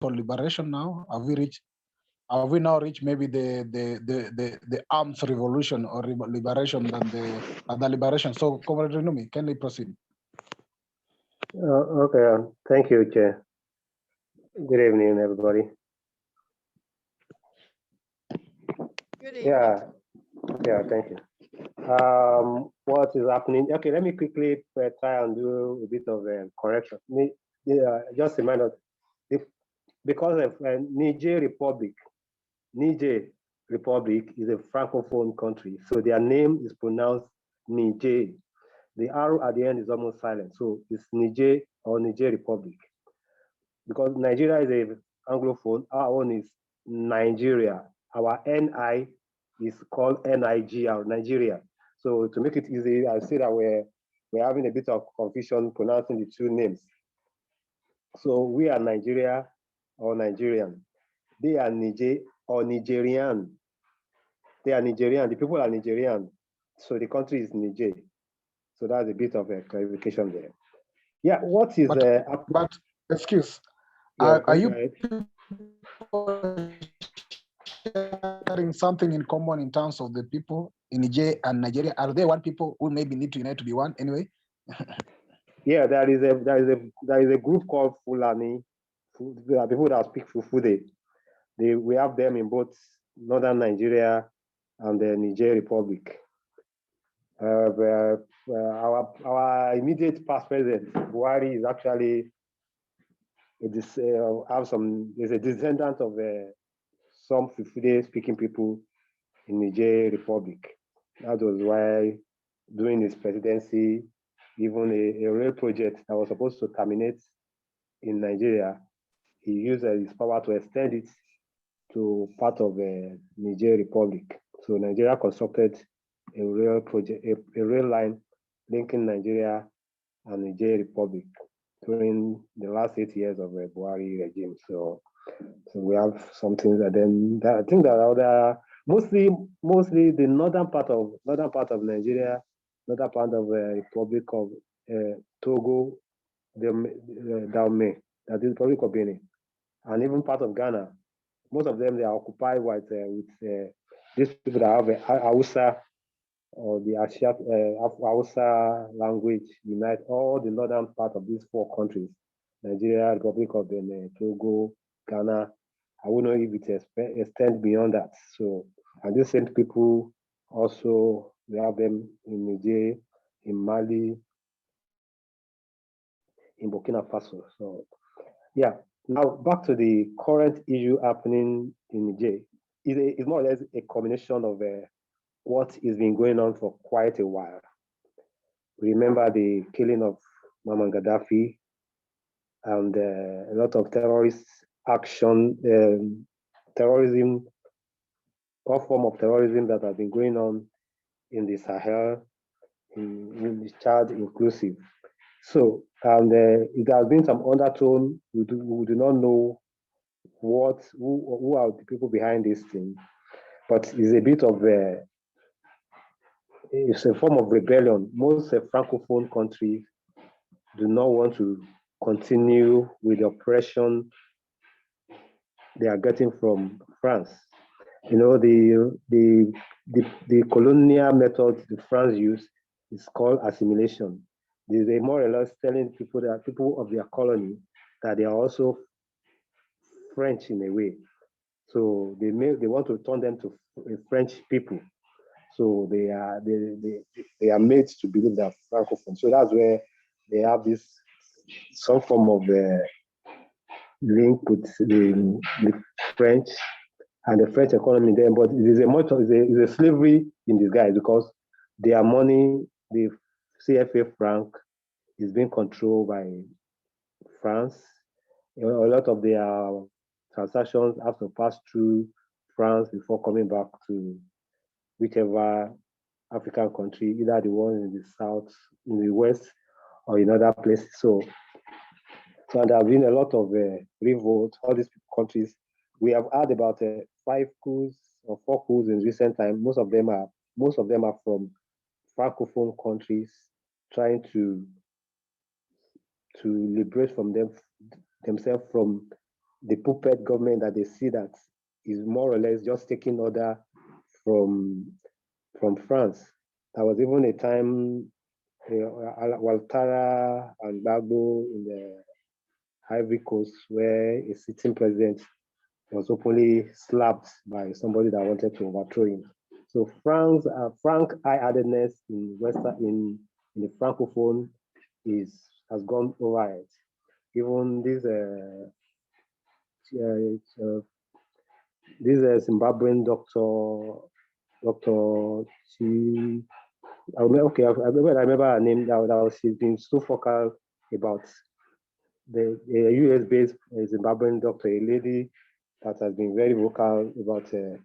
for liberation now? Have we now reached maybe the arms revolution or liberation than the liberation? So, Comrade Renumi, can we proceed? Okay, thank you, Chair. Good evening, everybody. Good evening. Yeah, thank you. What is happening? Okay, let me quickly try and do a bit of correction. Just a minute. Because of Niger Republic is a francophone country, so their name is pronounced Niger. The R at the end is almost silent, so it's Niger or Niger Republic. Because Nigeria is a Anglophone, our own is Nigeria. Our NI is called NIGR, Nigeria. So to make it easy, I say that we're having a bit of confusion pronouncing the two names. So we are Nigeria or Nigerian. They are Niger or Nigerian. They are Nigerian. The people are Nigerian. So the country is Niger. So that's a bit of a clarification there. Yeah, what is... But excuse, yeah, are you sharing something in common in terms of the people in Niger and Nigeria? Are there one people who maybe need to unite to be one anyway? Yeah, there is a group called Fulani. There are people that speak Fufude. We have them in both northern Nigeria and the Niger Republic. Our immediate past president, Buhari, is actually is a descendant of some Fufude speaking people in Niger Republic. That was why during his presidency, even a rail project that was supposed to terminate in Nigeria, he used his power to extend it to part of the Niger Republic. So Nigeria constructed a rail project, a rail line linking Nigeria and Niger Republic during the last 8 years of the Buhari regime. So we have something that then I think that other mostly the northern part of Nigeria, northern part of the Republic of Togo, Dahomey, that is the Republic of Benin, and even part of Ghana. Most of them, they are occupied with these people that have Hausa or the Hausa language unite all the northern part of these 4 countries: Nigeria, Republic of Benin, Togo, Ghana. I don't know if it extends beyond that. So, and these same people also, we have them in Niger, in Mali, in Burkina Faso. So, yeah. Now back to the current issue happening in Niger. It's more or less a combination of what has been going on for quite a while. Remember the killing of Muammar Gaddafi and a lot of terrorist action, terrorism, all form of terrorism that have been going on in the Sahel, in the Chad inclusive. So, and it has been some undertone. We do not know who are the people behind this thing, but it's a bit of it's a form of rebellion. Most Francophone countries do not want to continue with the oppression they are getting from France. You know, the colonial method the France used is called assimilation. They more or less telling people that people of their colony that they are also French in a way. So they want to turn them to French people. So they are made to believe they're Francophone. So that's where they have this some form of link with the French and the French economy there. But it is a slavery in disguise, because their money, the CFA franc, is being controlled by France. A lot of their transactions have to pass through France before coming back to whichever African country, either the one in the south, in the west, or in other places. So there have been a lot of revolts. All these countries, we have had about 5 coups or 4 coups in recent time. Most of them are from Francophone countries trying to liberate from themselves from the puppet government that they see that is more or less just taking order from France. There was even a time Ouattara and Gbagbo in the Ivory Coast where a sitting president was openly slapped by somebody that wanted to overthrow him. So Frank high-handedness in the francophone has gone over it. Even this Zimbabwean Dr. I remember her name. She's been so vocal about the US-based Zimbabwean doctor, a lady that has been very vocal about the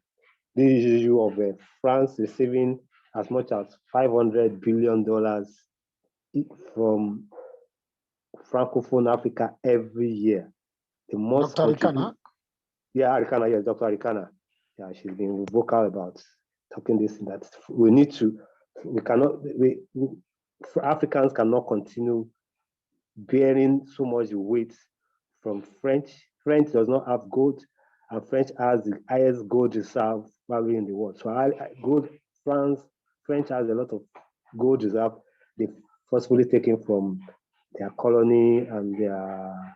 issue of France receiving as much as $500 billion from Francophone Africa every year. The most Dr. Arikana? Yeah, Arikana, yes, Dr. Arikana. Yeah, she's been vocal about talking this, that Africans cannot continue bearing so much weight from French. French does not have gold, and French has the highest gold reserve value in the world. So French has a lot of gold reserve. They forcefully taken from their colony and their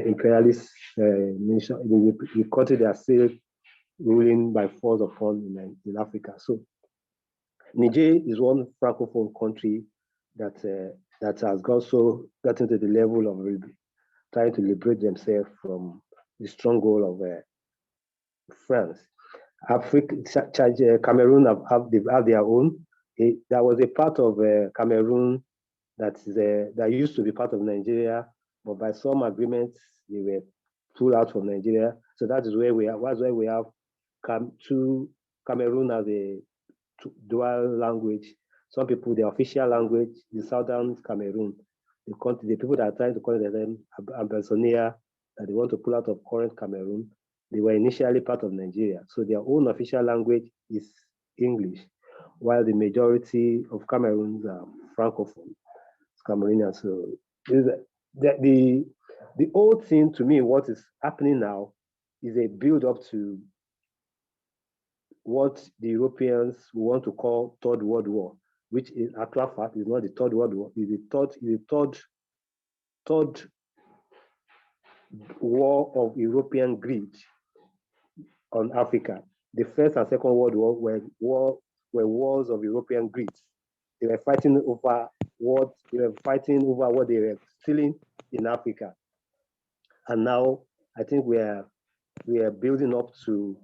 imperialist nation. The country they are still ruling by force upon in Africa. So Niger is one francophone country that has also gotten to the level of trying to liberate themselves from the stronghold of France. Cameroon have their own. There was a part of Cameroon that used to be part of Nigeria, but by some agreements they were pulled out from Nigeria. So that is where we have. That's why we have Cameroon as a dual language. Some people, the official language, the Southern Cameroon, the people that are trying to call them Ambazonia, that they want to pull out of current Cameroon, they were initially part of Nigeria. So their own official language is English, while the majority of Cameroons are Francophone, Cameroonians. So the old thing to me, what is happening now is a build up to what the Europeans want to call Third World War, which in actual fact is not the Third World War, is the third war of European greed on Africa. The First and Second World War were wars of European greed. They were fighting over what they were stealing in Africa. And now I think we are building up to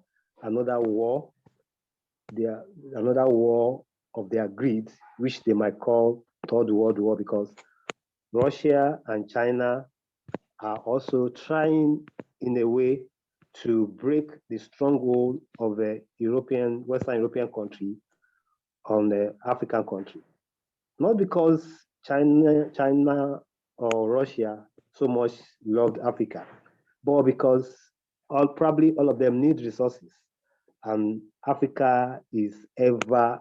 another war. Another war of their greed, which they might call Third World War, because Russia and China are also trying in a way to break the stronghold of the Western European country on the African country. Not because China or Russia so much loved Africa, but because probably all of them need resources. And Africa is ever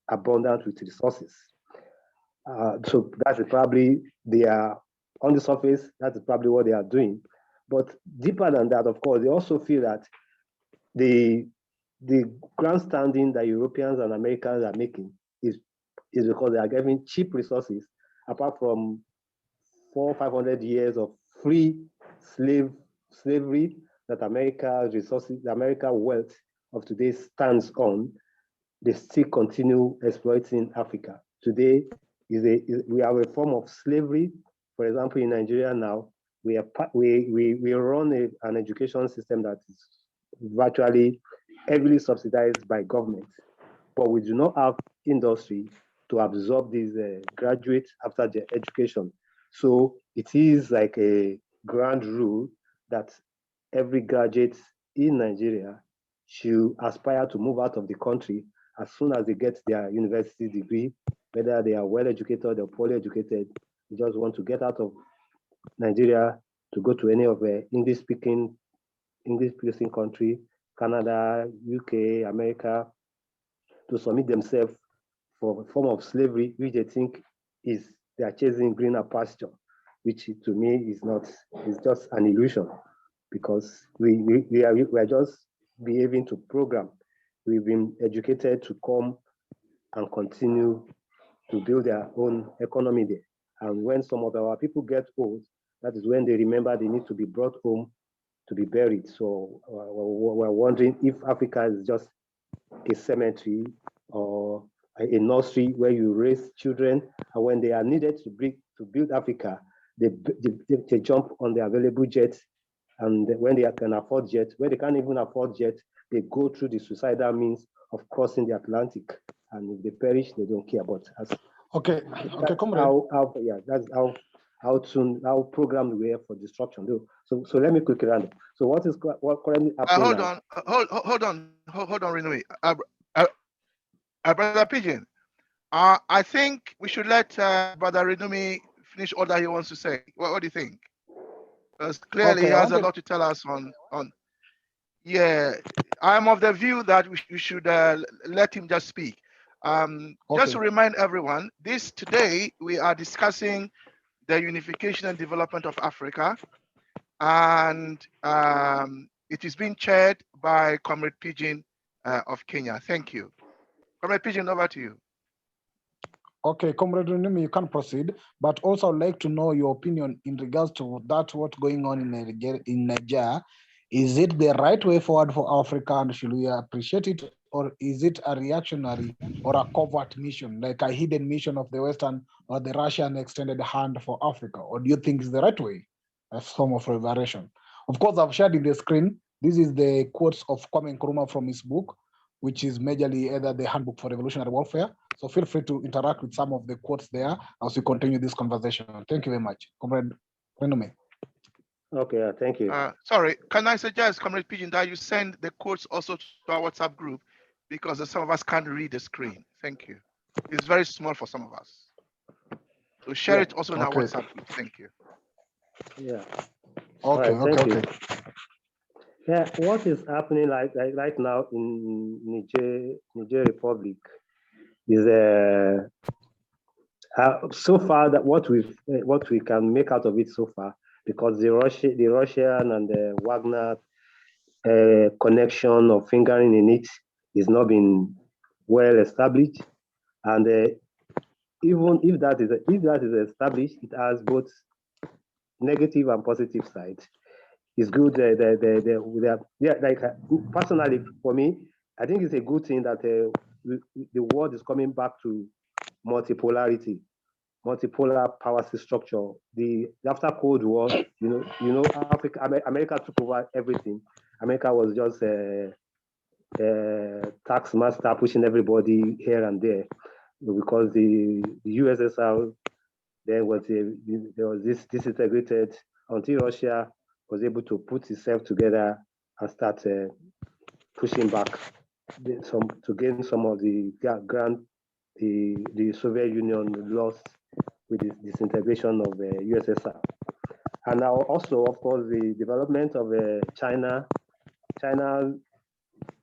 abundant with resources. So that's probably on the surface, that's probably what they are doing. But deeper than that, of course, they also feel that the grandstanding that Europeans and Americans are making is because they are getting cheap resources, apart from 400 or 500 years of free slavery that America's resources, the American wealth of today stands on. They still continue exploiting Africa. Today, we have a form of slavery. For example, in Nigeria now, we run an education system that is virtually heavily subsidized by government, but we do not have industry to absorb these graduates after their education. So it is like a grand rule that every graduate in Nigeria should aspire to move out of the country as soon as they get their university degree, whether they are well educated or poorly educated. They just want to get out of Nigeria to go to any of the English-speaking country, Canada, UK, America, to submit themselves for a form of slavery, which they think they are chasing greener pasture, which to me is not, it's just an illusion. because we are just behaving to program. We've been educated to come and continue to build their own economy there. And when some of our people get old, that is when they remember they need to be brought home to be buried. So we're wondering if Africa is just a cemetery or a nursery where you raise children, and when they are needed to build Africa, they jump on the available jets, and when they can afford jets, when they can't even afford jets, they go through the suicidal means of crossing the Atlantic, and if they perish, they don't care. But okay, comrade. That's how programmed we are for destruction. So let me quickly run. So what currently happening? Hold on, Renoi. Brother Pigeon, I think we should let Brother Renumi finish all that he wants to say. What do you think? Because clearly he has a lot to tell us on. Yeah, I'm of the view that we should let him just speak. Just to remind everyone, today we are discussing the unification and development of Africa, and it is being chaired by Comrade Pigeon of Kenya. Thank you. Comrade Pigeon, over to you. Okay, Comrade Renumi, you can proceed, but also I'd like to know your opinion in regards to what's going on in Niger. Is it the right way forward for Africa, and should we appreciate it, or is it a reactionary or a covert mission, like a hidden mission of the Western or the Russian extended hand for Africa? Or do you think it's the right way, a form of liberation? Of course, I've shared in the screen. This is the quotes of Kwame Nkrumah from his book, which is majorly either the Handbook for Revolutionary Warfare. So feel free to interact with some of the quotes there as we continue this conversation. Thank you very much. Comrade Renome. Okay, thank you. Sorry, can I suggest, Comrade Pigeon, that you send the quotes also to our WhatsApp group, because some of us can't read the screen. Thank you. It's very small for some of us. So share it also in our WhatsApp group. Thank you. Yeah. Okay, right, thank you. Yeah, what is happening like right now in Niger Republic is so far that what we can make out of it so far, because the Russian and the Wagner connection or fingering in it is not been well established, and even if that is established, it has both negative and positive sides. It's good. Personally, for me, I think it's a good thing that the world is coming back to multipolarity, multipolar power structure. After Cold War, America took over everything. America was just a tax master pushing everybody here and there, because the USSR there was this disintegrated until Russia was able to put itself together and start pushing back to gain some of the ground the Soviet Union lost with the disintegration of the USSR. And now also, of course, the development of China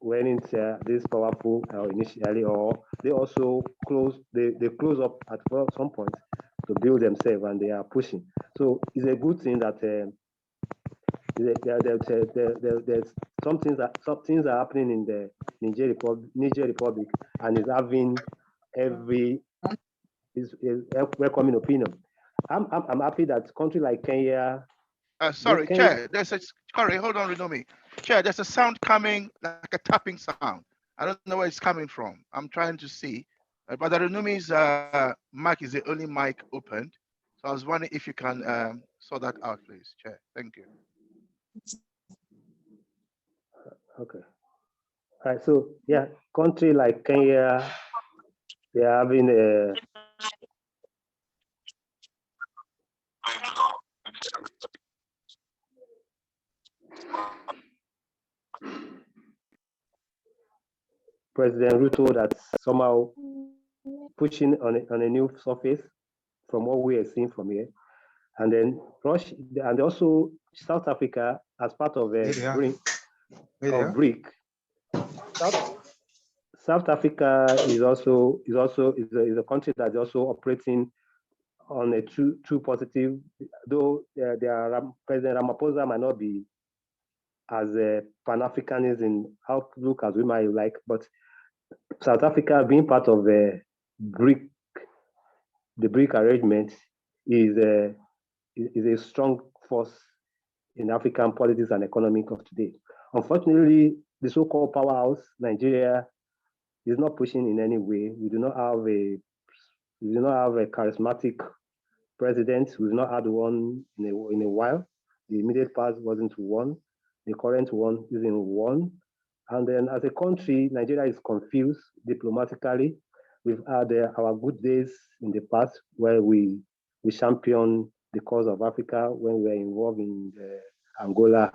went into this powerful initially, or they also close up at some point to build themselves, and they are pushing. So it's a good thing that there's some things are happening in the Niger Republic, and is having is welcoming opinion. I'm happy that country like Kenya. Sorry, Chair. Hold on, Renomi. Chair, there's a sound coming, like a tapping sound. I don't know where it's coming from. I'm trying to see. But the Renomi's mic is the only mic opened. So I was wondering if you can sort that out, please, Chair. Thank you. Okay. All right. So yeah, country like Kenya, they are having a President Ruto that's somehow pushing on a new surface from what we are seeing from here. And then Russia, and also South Africa as part of BRIC. South Africa is a country that's also operating on a two positive, though President Ramaphosa might not be as a Pan-Africanism outlook as we might like, but South Africa being part of the BRIC arrangement is a strong force in African politics and economy of today. Unfortunately, the so-called powerhouse, Nigeria, is not pushing in any way. We do not have a charismatic president. We've not had one in a while. The immediate past wasn't one. The current one isn't one. And then as a country, Nigeria is confused diplomatically. We've had our good days in the past where we championed the cause of Africa when we were involved in Angola,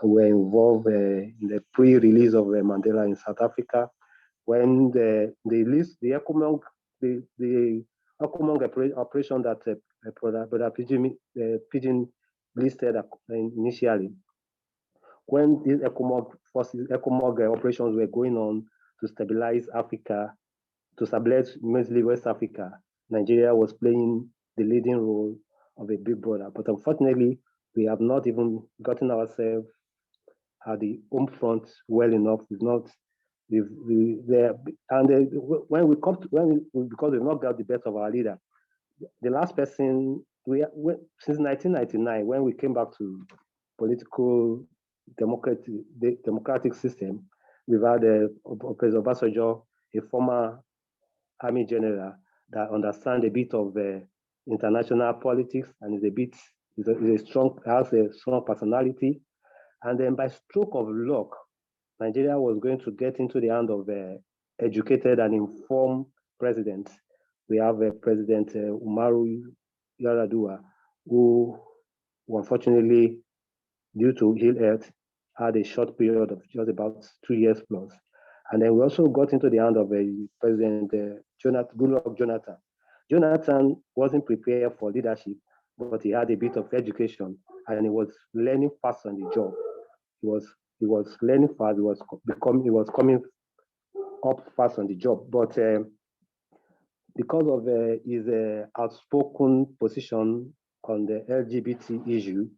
when we were involved in the pre-release of Mandela in South Africa, when the ECOMOG operation that Brother Pigeon listed initially, when these ECOMOG operations were going on to stabilize Africa, to stabilize mostly West Africa, Nigeria was playing the leading role of a big brother. But unfortunately, we have not even gotten ourselves at the home front well enough. When we because we've not got the best of our leader, the last person since 1999, when we came back to political democratic system, we've had President Obasanjo, a former army general that understands a bit of international politics and has a strong personality. And then by stroke of luck, Nigeria was going to get into the hand of educated and informed presidents. We have President Umaru Yar'Adua, who unfortunately, due to ill health, had a short period of just about 2 years plus. And then we also got into the hand of President Goodluck Jonathan. Jonathan wasn't prepared for leadership, but he had a bit of education and he was learning fast on the job. He was learning fast. He was coming up fast on the job. But because of his outspoken position on the LGBT issue,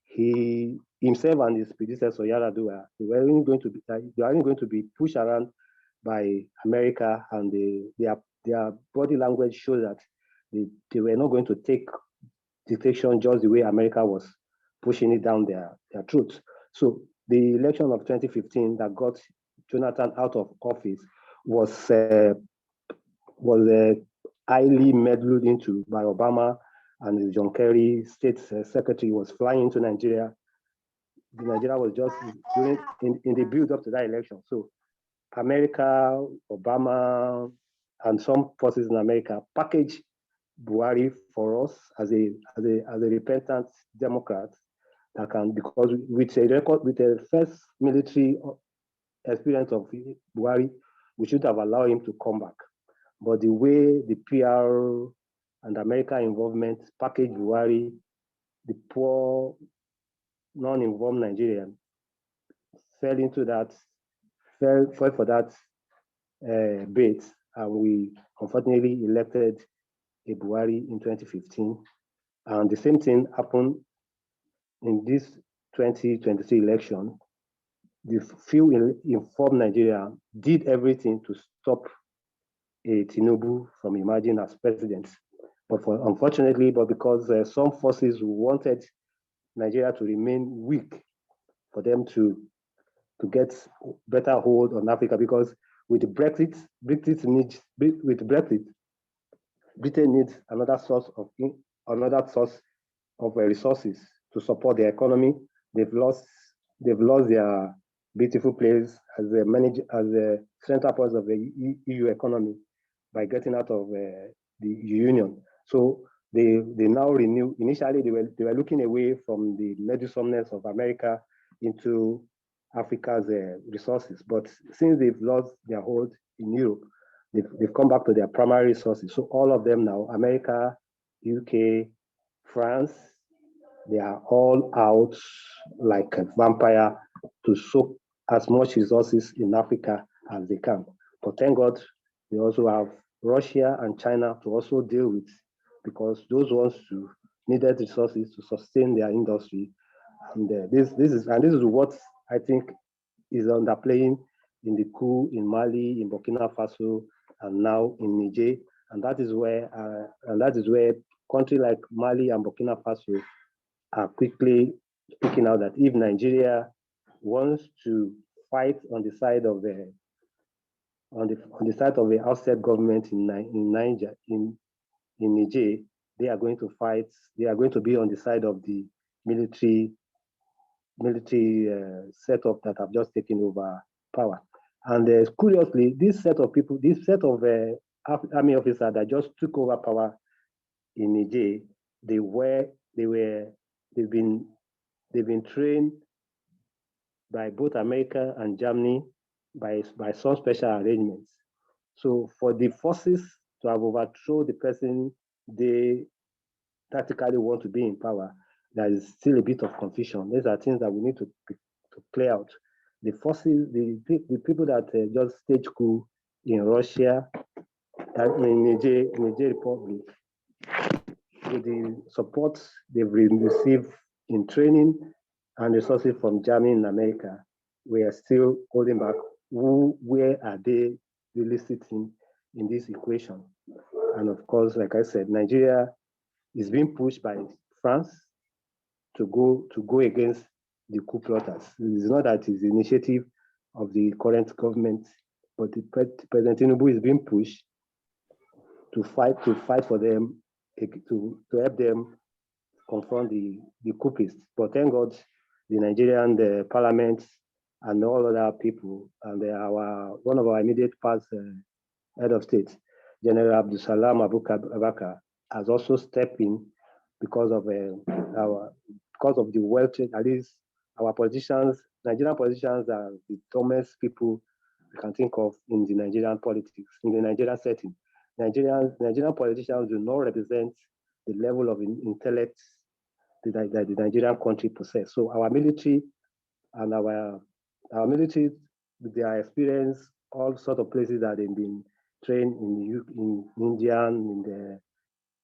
he himself and his predecessor Yar'Adua, they weren't going to be pushed around by America, and their body language showed that they were not going to take dictation just the way America was pushing it down their throats. So the election of 2015 that got Jonathan out of office was highly meddled into by Obama, and John Kerry, state secretary, was flying into Nigeria. Nigeria was just in the build up to that election. So America, Obama, and some forces in America packaged Buhari for us as a repentant Democrat that can, because with a record, with the first military experience of Buhari, we should have allowed him to come back. But the way the PR and American involvement packaged Buhari, the poor, non-involved Nigerian fell for that bait, and we unfortunately elected a Buhari in 2015. And the same thing happened in this 2023 election. The few informed Nigeria did everything to stop Tinubu from emerging as president. But unfortunately, because some forces wanted Nigeria to remain weak for them to get better hold on Africa, because with Brexit, Britain needs another source of resources to support their economy. They've lost their beautiful place as the central point of the EU economy by getting out of the union. So they now renew. Initially, they were looking away from the medicineness of America into Africa's resources. But since they've lost their hold in Europe, they've come back to their primary resources. So all of them now, America, UK, France, they are all out like a vampire to soak as much resources in Africa as they can. But thank God, they also have Russia and China to also deal with, because those ones too needed resources to sustain their industry. And this is what I think is underplaying in the coup in Mali, in Burkina Faso, and now in Niger. And that is where countries like Mali and Burkina Faso are quickly speaking out that if Nigeria wants to fight on the side of the outside government in Niger, in Niger, they are going to fight. They are going to be on the side of the military setup that have just taken over power. And curiously, this set of army officers that just took over power in Niger, they've been trained by both America and Germany by some special arrangements. So for the forces to have overthrown the person they tactically want to be in power, there is still a bit of confusion. These are things that we need to clear out. The forces, the people that just staged coup in Russia, in Niger Republic, with the support they've received in training and resources from Germany and America, we are still holding back. Where are they really sitting in this equation? And of course, like I said, Nigeria is being pushed by France to go against the coup plotters. It's not that it's the initiative of the current government, but the President Tinubu is being pushed to fight for them, to help them confront the coupists. But thank God, the Nigerian parliament and all other people, and one of our immediate past head of state, General Abdul Salam Abubakar, has also stepped in because of the wealth, at least our politicians, Nigerian politicians are the dumbest people we can think of in the Nigerian politics, in the Nigerian setting. Nigerian politicians do not represent the level of intellect that the Nigerian country possesses. So our military and our military, with their experience, all sorts of places that they've been trained in India and in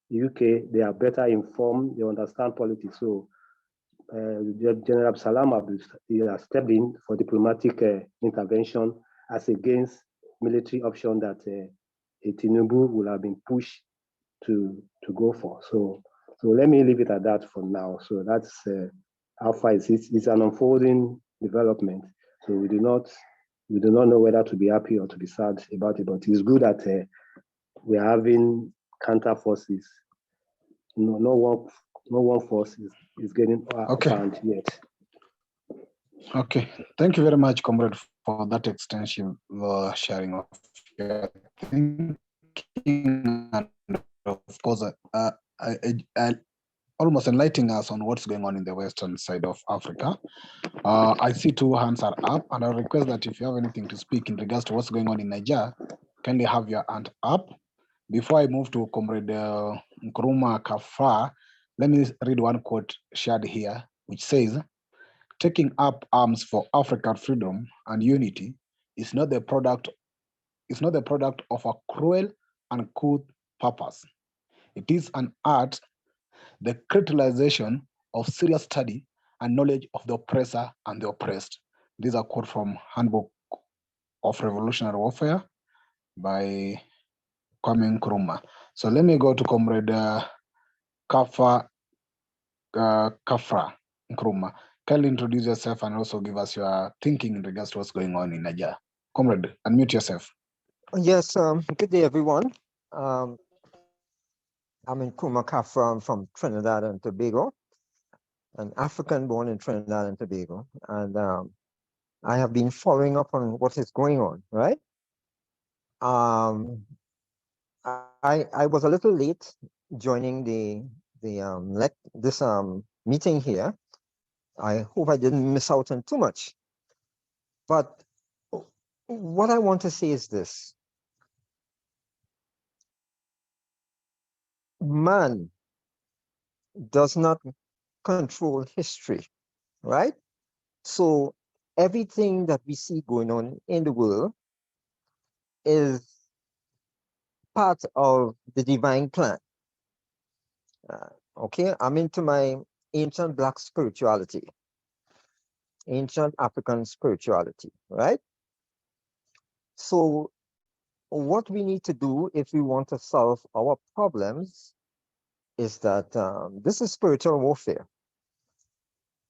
the UK, they are better informed, they understand politics. So General Salam has stepped in for diplomatic intervention as against military option that Tinubu will have been pushed to go for. So let me leave it at that for now. So that's how far it's an unfolding development. So we do not know whether to be happy or to be sad about it. But it's good that we are having counter forces. No one force is getting upper yet. Okay, thank you very much, comrade, for that extensive sharing of your thinking. And of course, almost enlightening us on what's going on in the western side of Africa. I see two hands are up, and I request that if you have anything to speak in regards to what's going on in Niger, kindly have your hand up. Before I move to Comrade Nkrumah Kafa, let me read one quote shared here, which says, "Taking up arms for African freedom and unity is not the product of a cruel and crude purpose. It is an art, the crystallization of serious study and knowledge of the oppressor and the oppressed." These are quote from Handbook of Revolutionary Warfare by Kwame Nkrumah. So let me go to Comrade Kafra Nkrumah. Can you introduce yourself and also give us your thinking in regards to what's going on in Niger? Comrade, unmute yourself. Yes, good day, everyone. I'm Nkrumah Kafra from Trinidad and Tobago, an African born in Trinidad and Tobago. And I have been following up on what is going on, right? I was a little late joining this meeting here. I hope I didn't miss out on too much. But what I want to say is this. Man does not control history, right? So everything that we see going on in the world is part of the divine plan. Okay, I'm into my ancient Black spirituality. ancient African spirituality, right? So what we need to do if we want to solve our problems is that this is spiritual warfare.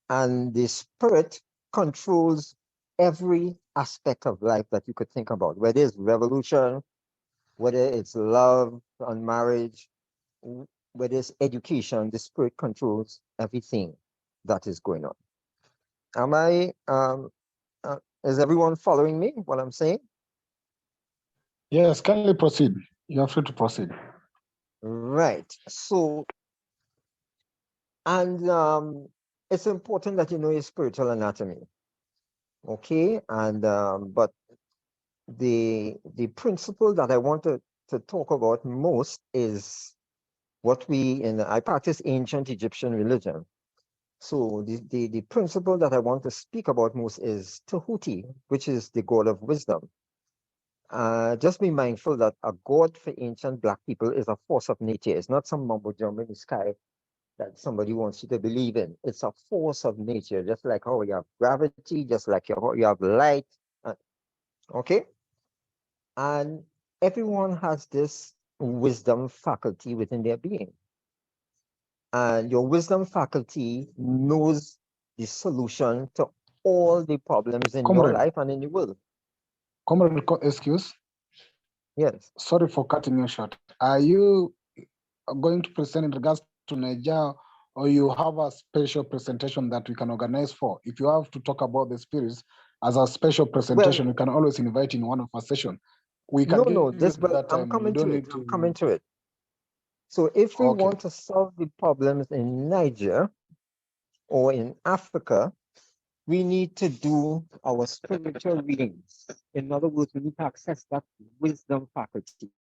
And the spirit controls every aspect of life that you could think about, whether it's revolution, whether it's love and marriage, whether it's education, the spirit controls everything that is going on. Am I, is everyone following me, what I'm saying? Yes, kindly proceed. You are free to proceed. Right. So, and it's important that you know your spiritual anatomy. Okay. And, but the principle that I want to talk about most is what I practice ancient Egyptian religion. So the principle that I want to speak about most is Tahuti, which is the god of wisdom. Just be mindful that a god for ancient Black people is a force of nature. It's not some mumbo jumbo in the sky that somebody wants you to believe in. It's a force of nature, just like how you have gravity, just like you have light. Okay? And everyone has this wisdom faculty within their being. And your wisdom faculty knows the solution to all the problems in your life and in the world. Comrade, excuse? Yes. Sorry for cutting you short. Are you going to present in regards to Niger, or you have a special presentation that we can organize for? If you have to talk about the spirits as a special presentation, we can always invite in one of our sessions. We can I'm coming to it. I'm coming to it. So if we want to solve the problems in Niger or in Africa, we need to do our spiritual readings. In other words, we need to access that wisdom faculty.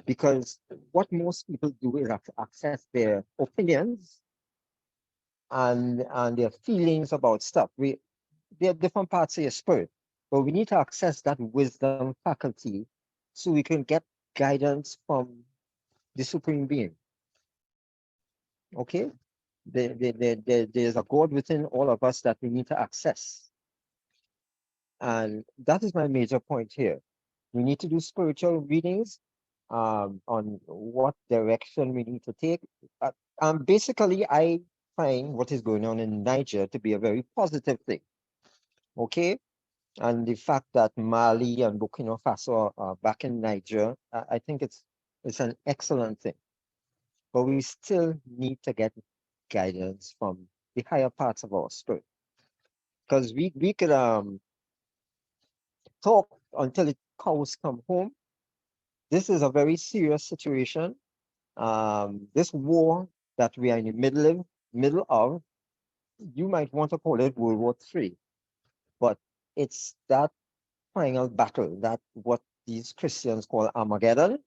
Because what most people do is access their opinions and their feelings about stuff. There are different parts of your spirit, but we need to access that wisdom faculty so we can get guidance from the Supreme Being. Okay? There's a God within all of us that we need to access. And that is my major point here. We need to do spiritual readings on what direction we need to take. Basically, I find what is going on in Niger to be a very positive thing. Okay? And the fact that Mali and Burkina Faso are back in Niger, I think it's an excellent thing. But we still need to get guidance from the higher parts of our spirit. Because we could talk until the cows come home. This is a very serious situation. This war that we are in the middle of, you might want to call it World War III, but it's that final battle, that what these Christians call Armageddon.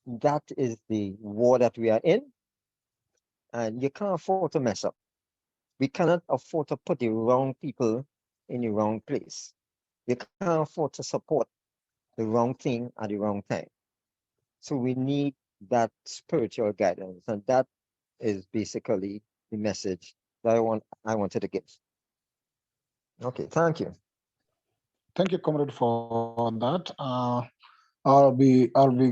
That is the war that we are in, and you can't afford to mess up. We cannot afford to put the wrong people in the wrong place. You can't afford to support the wrong thing at the wrong time. So we need that spiritual guidance, and that is basically the message that I wanted to give. Okay, thank you. Thank you, comrade, for that. I'll be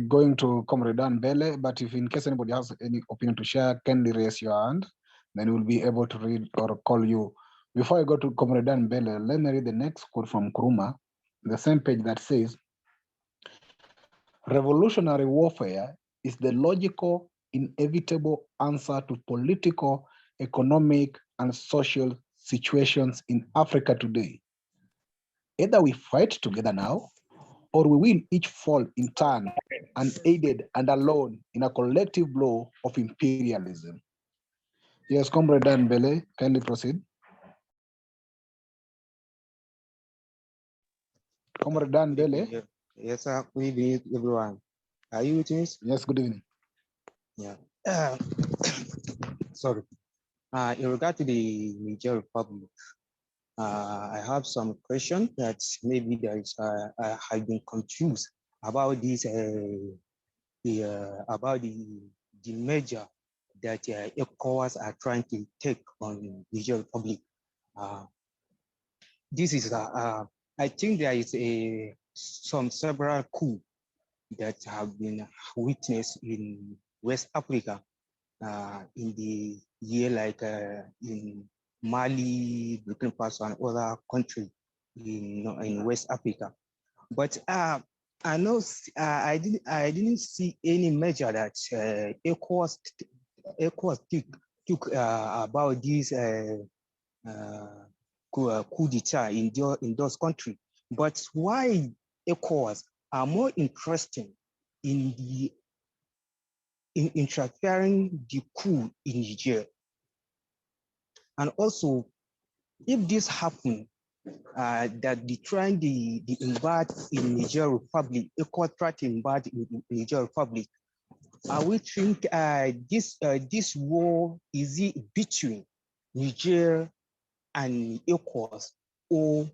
going to Comrade Dan Bele, but if in case anybody has any opinion to share, kindly raise your hand, then we'll be able to read or call you. Before I go to Comrade Dan Bele, let me read the next quote from Kuruma, the same page that says, "Revolutionary warfare is the logical, inevitable answer to political, economic, and social situations in Africa today. Either we fight together now, or we will each fall in turn, unaided and alone in a collective blow of imperialism." Yes, Comrade Dan Bele, kindly proceed. Comrade Dan Bele. Yes, sir. Good evening, everyone. Are you with me? Yes, good evening. Yeah. Sorry. In regard to the Niger Republic, I have some question that maybe there is I have been confused about this about the measure that ECOWAS are trying to take on Niger Republic. this is I think there is several coups that have been witnessed in West Africa in the year, like in Mali, Burkina Faso, and other countries in West Africa. But I know I didn't see any measure that ECOWAS took about this coup d'etat in those countries. But why ECOWAS are more interested in interfering the coup in Niger? And also, if this happens, that they try the invade in Niger Republic, ECOWAS try to invade in Niger Republic, we think this war is it between Niger and ECOWAS, or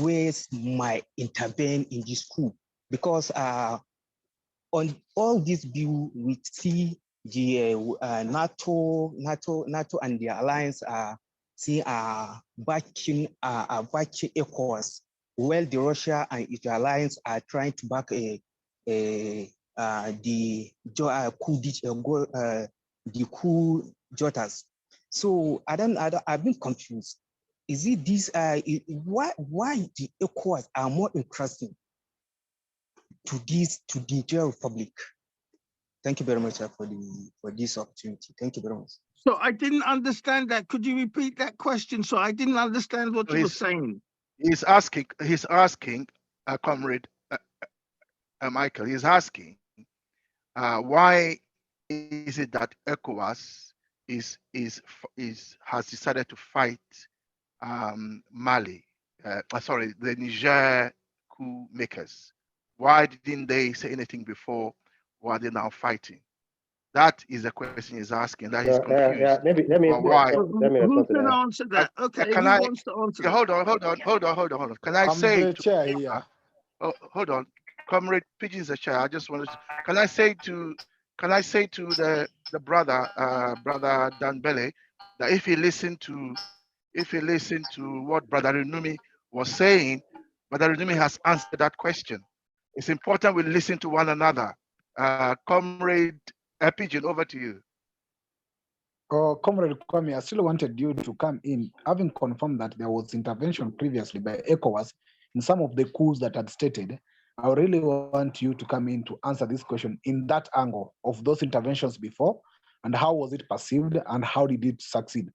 West might intervene in this coup? Because on all this view, we see the NATO and the alliance backing ECOWAS, while the Russia and its alliance are trying to back the coup jotters. So I've been confused. Is it this? Why the ECOWAS are more interesting to the Niger Republic? Thank you very much for this opportunity. Thank you very much. So I didn't understand that. Could you repeat that question? So I didn't understand what you were saying. He's asking, Comrade Michael, he's asking, why is it that ECOWAS has decided to fight Mali? Sorry, the Niger coup makers. Why didn't they say anything before? Why are they now fighting? That is the question he's asking. That is confused. Yeah, let me who respond to can that. answer that? Okay, who wants to answer that? Hold on. Can I say the chair here. Hold on, Comrade Pigeon is the chair. I just wanted to, can I say to the brother brother Dan Bele, that if he listened to what Brother Renumi was saying, Brother Renumi has answered that question. It's important we listen to one another. Comrade Pigeon, over to you. Comrade Kwame, I still wanted you to come in, having confirmed that there was intervention previously by ECOWAS in some of the coups that had stated. I really want you to come in to answer this question in that angle of those interventions before, and how was it perceived, and how did it succeed?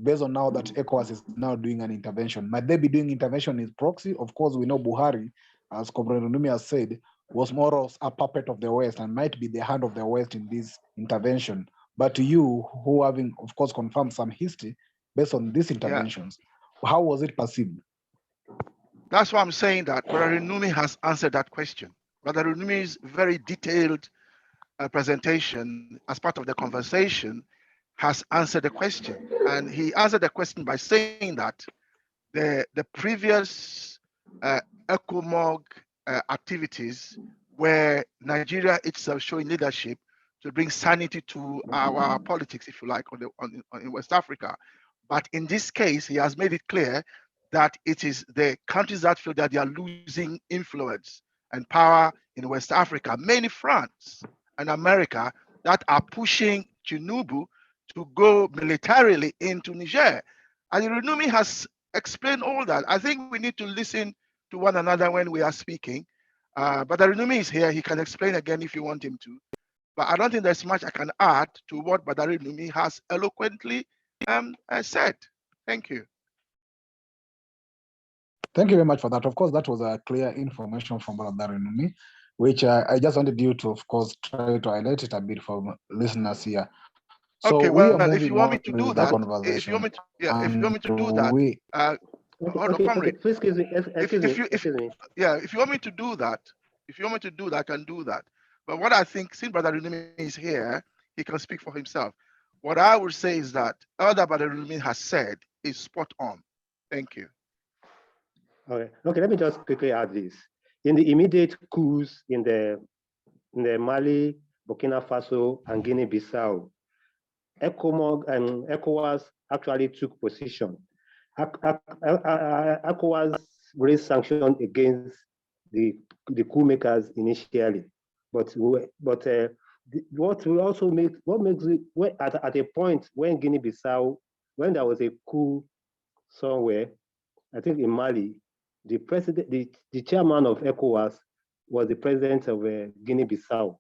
Based on now that ECOWAS is now doing an intervention, might they be doing intervention in proxy? Of course, we know Buhari, as Comrade Numi has said, was more of a puppet of the West and might be the hand of the West in this intervention. But to you, who having, of course, confirmed some history based on these interventions, how was it perceived? That's why I'm saying that Brother Renumi has answered that question. Brother Renumi's very detailed presentation as part of the conversation has answered the question. And he answered the question by saying that the previous ECOMOG activities where Nigeria itself showing leadership to bring sanity to our politics, if you like, in West Africa. But in this case, he has made it clear that it is the countries that feel that they are losing influence and power in West Africa, mainly France and America, that are pushing Tinubu to go militarily into Niger. And Renumi has explained all that. I think we need to listen to one another when we are speaking. But Renumi is here. He can explain again if you want him to. But I don't think there's much I can add to what Badari Numi has eloquently said. Thank you. Thank you very much for that. Of course, that was a clear information from Badari Numi, which I just wanted you to, of course, try to highlight it a bit for listeners here. So okay, well, if you want me to do that, if you want me to do that, hold on, comrade. Excuse me. If you want me to do that, I can do that. But what I think, since Brother Renumi is here, he can speak for himself. What I would say is that all that Brother Renumi has said is spot on. Thank you. Okay, let me just quickly add this. In the immediate coups in the Mali, Burkina Faso, and Guinea-Bissau, ECOMOG and ECOWAS actually took position. ECOWAS raised sanctions against the coup makers initially, but what we also what makes it at a point when Guinea-Bissau, when there was a coup somewhere, I think in Mali, the president, the chairman of ECOWAS was the president of Guinea-Bissau.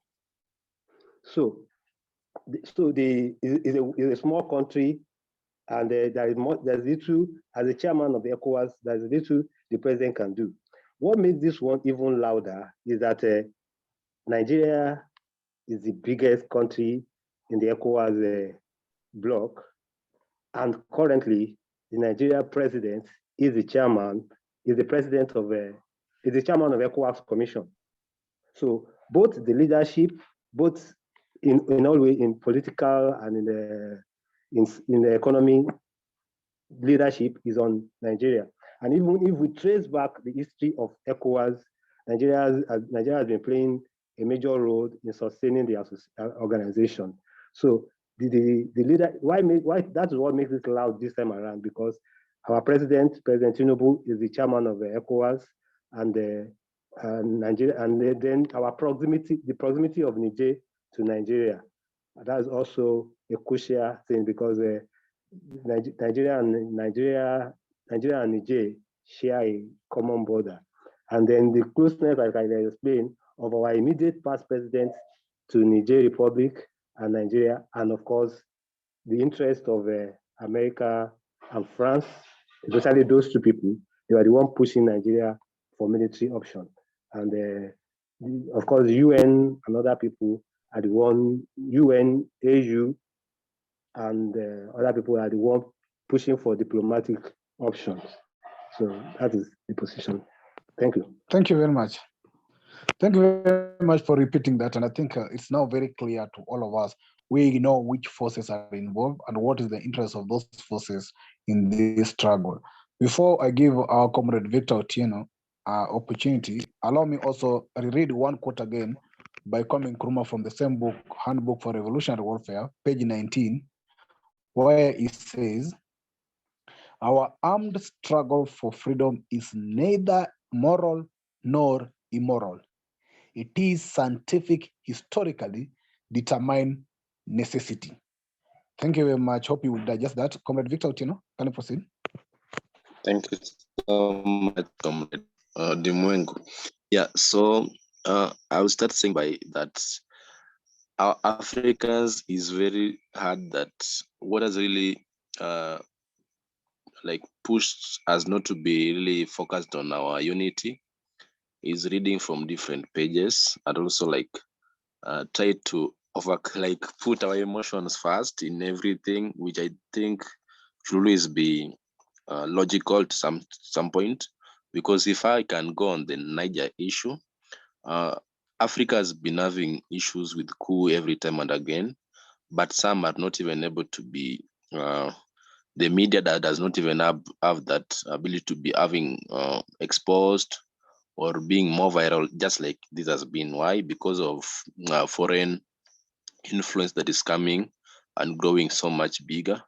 So is a small country, and there's little, as a chairman of the ECOWAS, there's little the president can do. What makes this one even louder is that Nigeria is the biggest country in the ECOWAS bloc, and currently the Nigeria president is the chairman, is the chairman of ECOWAS Commission. So both the leadership, both in all way, in political and in the economy, leadership is on Nigeria. And even if we trace back the history of ECOWAS, Nigeria has been playing a major role in sustaining the organization. So the leader, why that is what makes it loud this time around, because our President Tinubu, is the chairman of the ECOWAS, and Nigeria, and then our proximity, the proximity of Niger to Nigeria. That is also a crucial thing, because Nigeria and Niger share a common border. And then the closeness, like I explained, of our immediate past presidents to Niger Republic and Nigeria, and of course, the interest of America and France, especially those two people, they were the one pushing Nigeria for military option. And of course, the UN and other people are the one, UN, AU, and other people are the one pushing for diplomatic options. So that is the position. Thank you. Thank you very much. Thank you very much for repeating that. And I think it's now very clear to all of us. We know which forces are involved and what is the interest of those forces in this struggle. Before I give our comrade Victor Otieno opportunity, allow me also reread one quote again by Kwame Nkrumah from the same book, Handbook for Revolutionary Warfare, page 19, where he says, "Our armed struggle for freedom is neither moral nor immoral. It is scientific, historically determined necessity." Thank you very much. Hope you will digest that. Comrade Victor Otieno, can you proceed? Thank you so much, Comrade Dimwengu. Yeah, so I will start saying by that our Africans is very hard, that what has really like pushed us not to be really focused on our unity is reading from different pages, and also like try to put our emotions first in everything, which I think should always be logical to some point. Because if I can go on the Niger issue, Africa has been having issues with coup every time and again, but some are not even able to be the media that does not even have that ability to be having exposed or being more viral, just like this has been. Why? Because of foreign influence that is coming and growing so much bigger.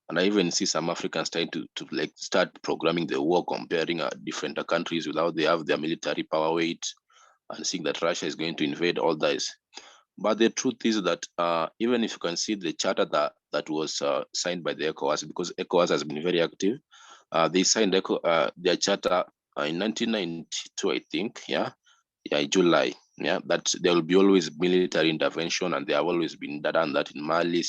And I even see some Africans trying to like start programming the war, comparing different countries without they have their military power weight, and seeing that Russia is going to invade all this. But the truth is that even if you can see the charter that was signed by the ECOWAS, because ECOWAS has been very active, they signed their charter in 1992, I think, July, that there will be always military intervention, and they have always been done that in Mali,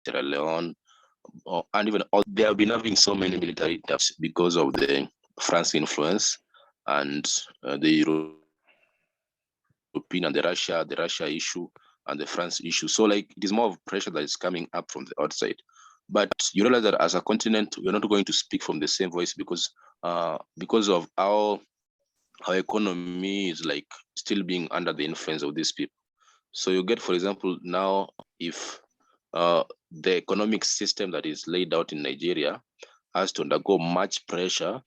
Sierra Leone, and even they have been having so many military interventions because of the France influence and the European and the Russia issue and the France issue. So like it is more of pressure that is coming up from the outside. But you realize that as a continent, we're not going to speak from the same voice, because of our economy is like still being under the influence of these people. So you get, for example, now if the economic system that is laid out in Nigeria has to undergo much pressure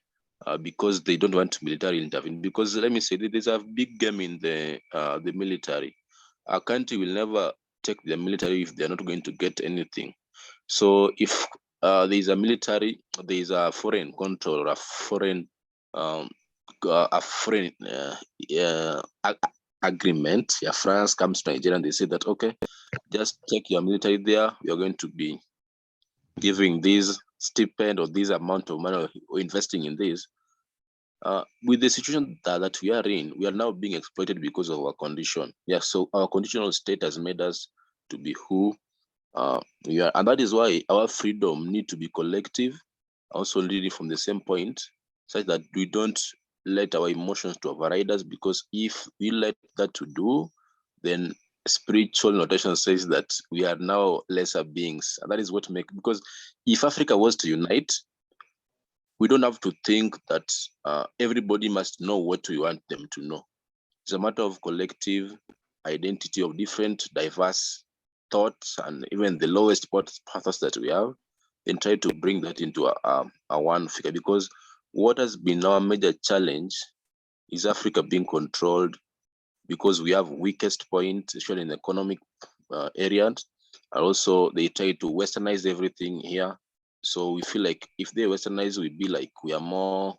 because they don't want military intervention. Because let me say, there's a big game in the military. A country will never take their military if they're not going to get anything. So if there is a military, there is a foreign control, a foreign agreement. Yeah, France comes to Nigeria and they say that, okay, just take your military there. We are going to be giving this stipend or this amount of money or investing in this. With the situation that we are in, we are now being exploited because of our condition. Yeah, so our conditional state has made us to be who we are, and that is why our freedom need to be collective, also leading from the same point, such that we don't let our emotions to override us, because if we let that to do, then spiritual notation says that we are now lesser beings. And that is what because if Africa was to unite, we don't have to think that everybody must know what we want them to know. It's a matter of collective identity of different diverse thoughts and even the lowest pathos that we have, and try to bring that into a one figure. Because what has been our major challenge is Africa being controlled because we have weakest point, especially in the economic areas. And also they try to westernize everything here. So we feel like if they westernize, we be like we are more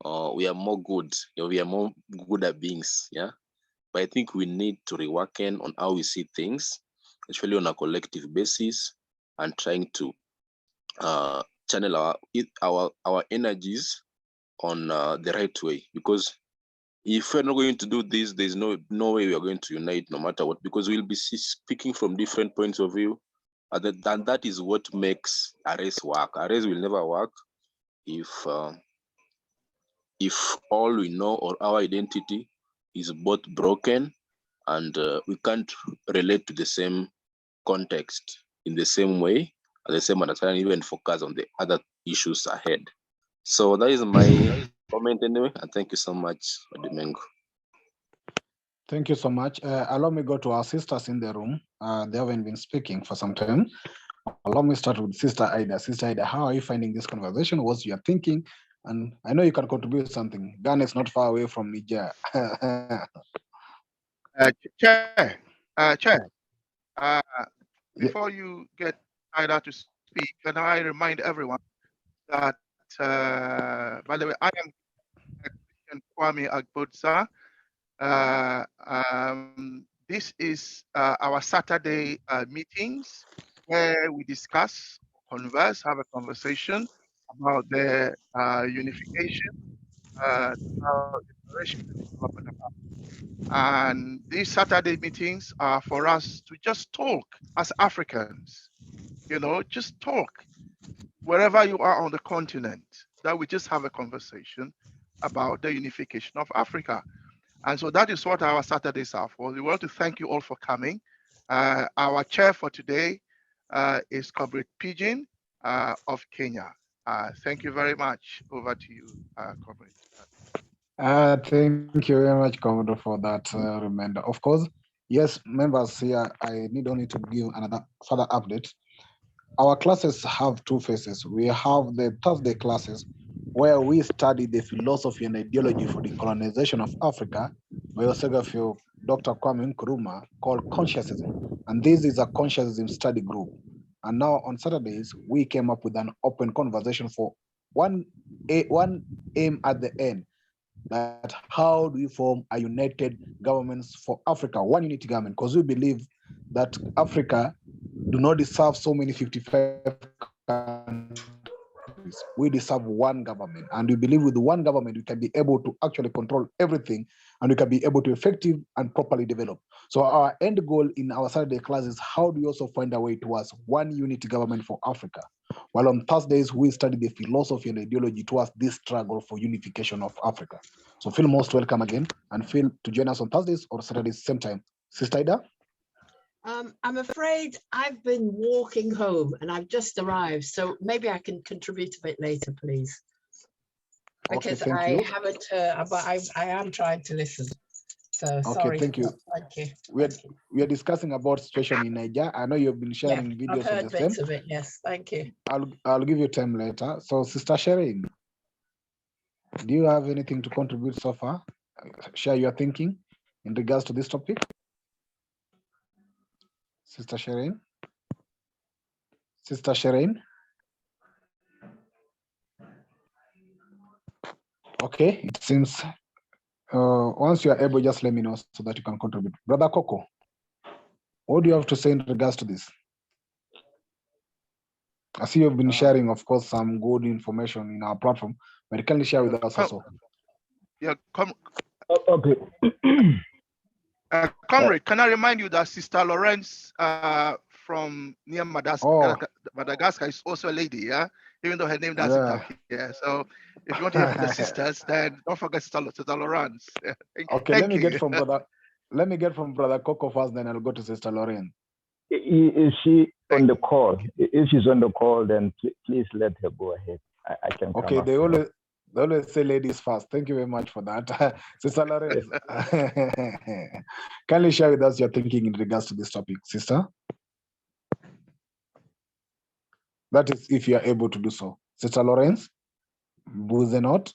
good, we are more gooder beings, yeah. But I think we need to rework on how we see things, especially on a collective basis, and trying to channel our energies on the right way. Because if we're not going to do this, there's no way we are going to unite, no matter what, because we'll be speaking from different points of view. And that is what makes a race work. A race will never work if all we know or our identity is both broken and we can't relate to the same context in the same way, at the same understanding, even focus on the other issues ahead. So that is my comment anyway, and thank you so much, Odimengo. Thank you so much. Allow me go to our sisters in the room. They haven't been speaking for some time. Allow me start with Sister Ida. Sister Ida, how are you finding this conversation? What's your thinking? And I know you can contribute something. Ghana is not far away from Niger. Chair, before you get Ida to speak, can I remind everyone that, by the way, I am Christian Kwame Agbodza. This is our Saturday meetings where we discuss, converse, have a conversation about the unification, liberation, and development of Africa. And these Saturday meetings are for us to just talk as Africans, just talk wherever you are on the continent, that we just have a conversation about the unification of Africa. And so that is what our Saturdays are for. We want to thank you all for coming. Our chair for today is Comrade Pigeon of Kenya. Thank you very much. Over to you, Comrade. Thank you very much, Commodore, for that reminder. Of course, yes, members here, I need only to give another further update. Our classes have two phases. We have the Thursday classes, where we study the philosophy and ideology for the colonization of Africa by Osegafio Dr. Kwame Nkrumah, called Consciousism. And this is a consciousism study group. And now on Saturdays, we came up with an open conversation for one aim at the end, that how do we form a united governments for Africa, one unity government, because we believe that Africa do not deserve so many 55 countries. We deserve one government, and we believe with one government we can be able to actually control everything, and we can be able to effective and properly develop. So our end goal in our Saturday class is how do we also find a way towards one unity government for Africa, while on Thursdays we study the philosophy and ideology towards this struggle for unification of Africa. So feel most welcome again, and feel to join us on Thursdays or Saturdays same time. Sister Ida? I'm afraid I've been walking home and I've just arrived, so maybe I can contribute a bit later, please. Because I haven't, but I am trying to listen. So sorry. Thank you. Thank you. We are discussing about situation in Niger. I know you've been sharing videos I've heard of the same. bits of it. Yes, thank you. I'll give you time later. So, Sister Sherin, do you have anything to contribute so far? Share your thinking in regards to this topic. Sister Shireen? Sister Shireen? Okay, it seems once you are able, just let me know so that you can contribute. Brother Coco, what do you have to say in regards to this? I see you've been sharing, of course, some good information in our platform, but can you share with us also? Yeah, okay. Comrade, can I remind you that Sister Lawrence from near Madagascar is also a lady, yeah? Even though her name doesn't appear. So if you want to hear from the sisters, then don't forget Sister Lawrence. Okay, let me get from brother Coco first, then I'll go to Sister Lawrence. Is she on the call? If she's on the call, then please let her go ahead. I can come Okay, up. they always say ladies first. Thank you very much for that. Sister Lawrence, can you share with us your thinking in regards to this topic, sister? That is, if you are able to do so. Sister Lawrence, Buzenot.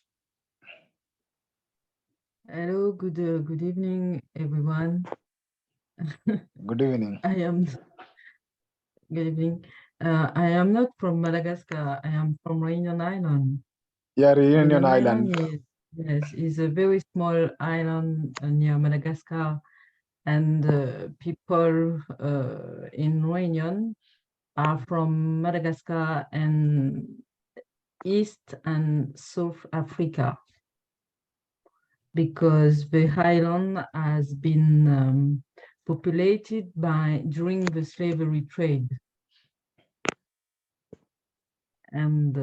Hello, good evening, everyone. Good evening. Good evening. I am not from Madagascar. I am from Reunion Island. Yeah, Reunion Island. Is a very small island near Madagascar, and people in Reunion are from Madagascar and East and South Africa, because the island has been populated during the slavery trade. And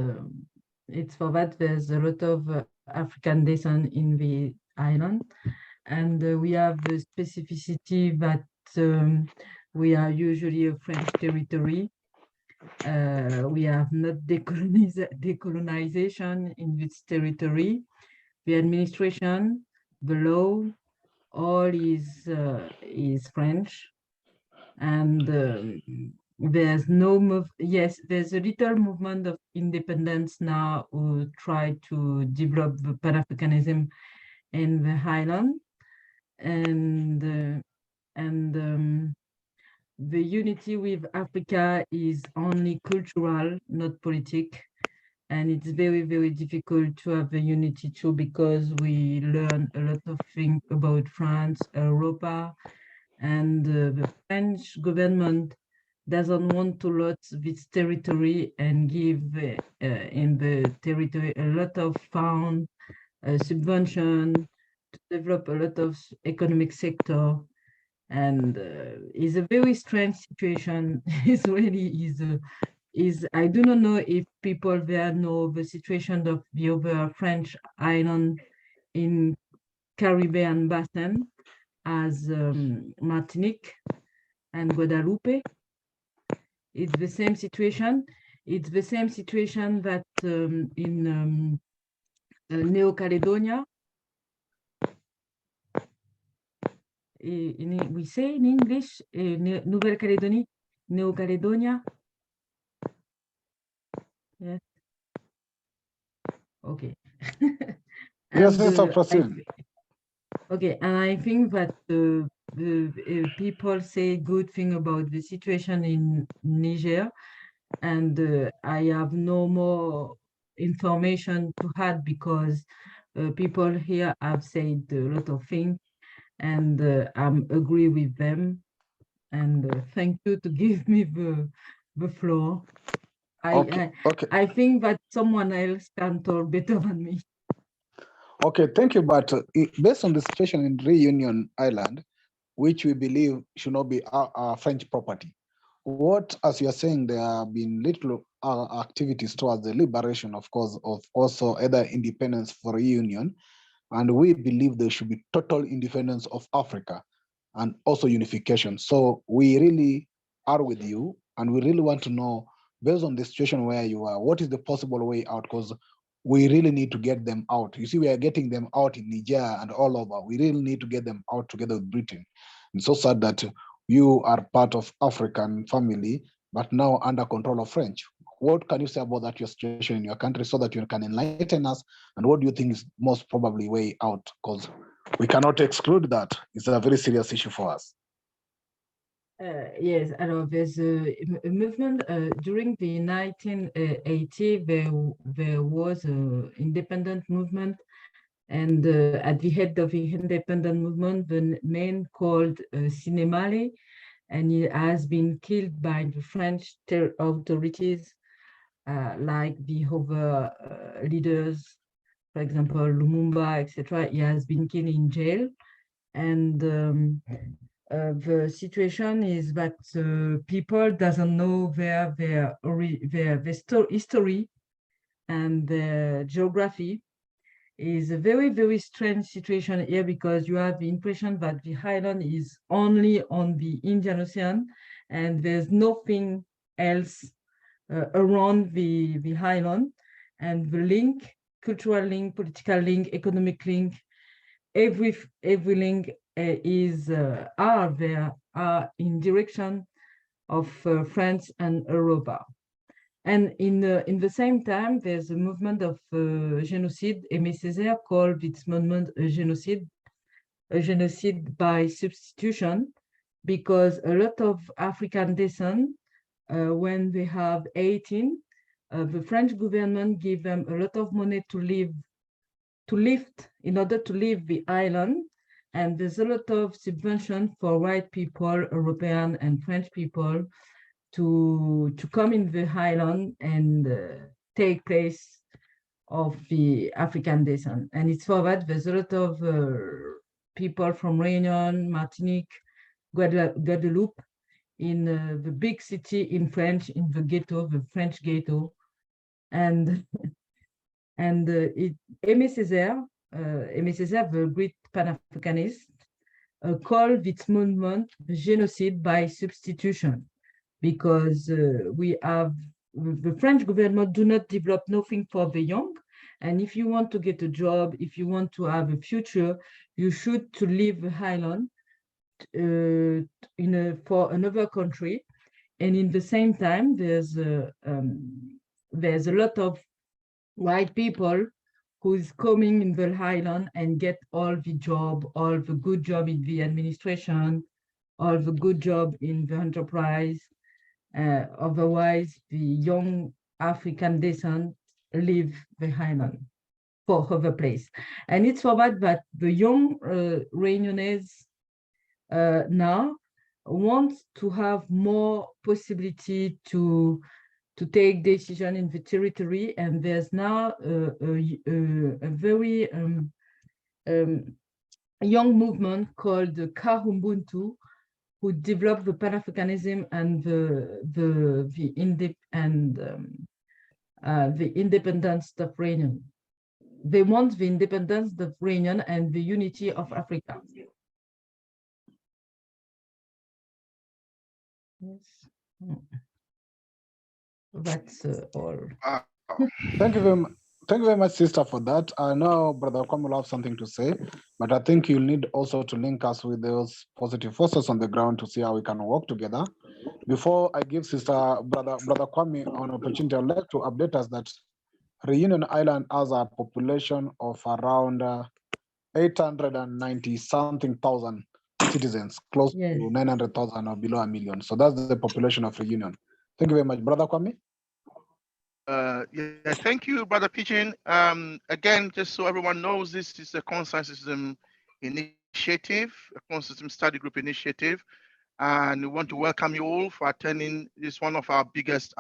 it's for that there's a lot of African descent in the island. And we have the specificity that we are usually a French territory. We have not decolonization in this territory. The administration, the law, all is French, and there's no there's a little movement of independence now who try to develop the Pan-Africanism in the island, and the unity with Africa is only cultural, not politic. And it's very, very difficult to have a unity too, because we learn a lot of things about France, Europa, and the French government doesn't want to lose this territory and give in the territory a lot of fund, subvention to develop a lot of economic sector. And it's a very strange situation. It's really is I do not know if people there know the situation of the other French island in Caribbean basin as Martinique and Guadeloupe. It's the same situation. It's the same situation that in New Caledonia. We say in English, Nouvelle-Calédonie, New Caledonia. Yes. Okay. Yes, proceed. Okay, and I think that people say good thing about the situation in Niger, and I have no more information to add, because people here have said a lot of things, and I agree with them. And thank you to give me the floor. I think that someone else can talk better than me. Okay, thank you. But based on the situation in Reunion Island, which we believe should not be our French property, what, as you are saying, there have been little activities towards the liberation, of course, of also either independence for Reunion, and we believe there should be total independence of Africa and also unification. So we really are with you, and we really want to know, based on the situation where you are, what is the possible way out? Because we really need to get them out. You see, we are getting them out in Niger and all over. We really need to get them out together with Britain. It's so sad that you are part of African family, but now under control of French. What can you say about that, your situation in your country, so that you can enlighten us? And what do you think is most probably way out? Because we cannot exclude that. It's a very serious issue for us. Yes, there's a movement during the 1980. There was an independent movement, and at the head of the independent movement, the man called Sinemale, and he has been killed by the French authorities, like the other leaders, for example, Lumumba, etc. He has been killed in jail, and the situation is that people doesn't know their history and their geography. Is a very, very strange situation here, because you have the impression that the island is only on the Indian Ocean and there's nothing else around the island, and the link, cultural link, political link, economic link, every link are in direction of France and Europa. And in the same time, there's a movement of genocide. Aimé Césaire called its movement a genocide by substitution, because a lot of African descent, when they have 18, the French government give them a lot of money in order to leave the island. And there's a lot of subvention for white people, European and French people, to come in the island and take place of the African descent. And it's for that there's a lot of people from Réunion, Martinique, Guadeloupe, in the big city in French, in the ghetto, the French ghetto. And Aimé Césaire, the great Pan-Africanist, called its movement genocide by substitution, because we have the French government do not develop nothing for the young, and if you want to get a job, if you want to have a future, you should to leave the island for another country. And in the same time, there's a lot of white people who is coming in the island and get all the good job in the administration, all the good job in the enterprise. Otherwise, the young African descent leave the island for other place. And it's for that the young Réunionnais now want to have more possibility to take decision in the territory. And there's now a very young movement called the Kahubuntu, who developed the Pan-Africanism and the independence of Réunion. They want the independence of Réunion and the unity of Africa. Yes. That's all. Thank you very much. Thank you very much, sister, for that. I know Brother Kwame will have something to say, but I think you'll need also to link us with those positive forces on the ground to see how we can work together. Before I give Sister Brother Kwame an opportunity, I'd like to update us that Reunion Island has a population of around 890-something thousand citizens, close to 900,000 or below a million. So that's the population of Reunion. Thank you very much, Brother Kwame. Yeah, thank you, Brother Pigeon. Again, just so everyone knows, this is a consensus initiative, a consensus study group initiative, and we want to welcome you all for attending this one of our biggest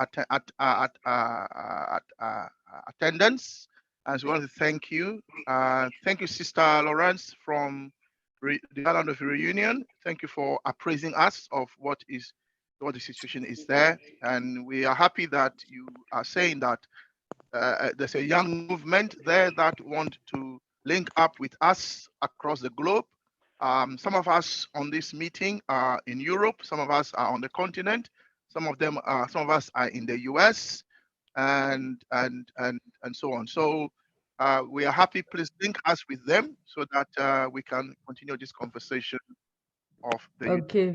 attendance. And so we want to thank you. Thank you, Sister Lawrence from the Island of Reunion. Thank you for appraising us of what the situation is there, and we are happy that you are saying that there's a young movement there that want to link up with us across the globe. Some of us on this meeting are in Europe, some of us are on the continent, some of us are in the US, and so on. So we are happy. Please link us with them so that we can continue this conversation of the okay.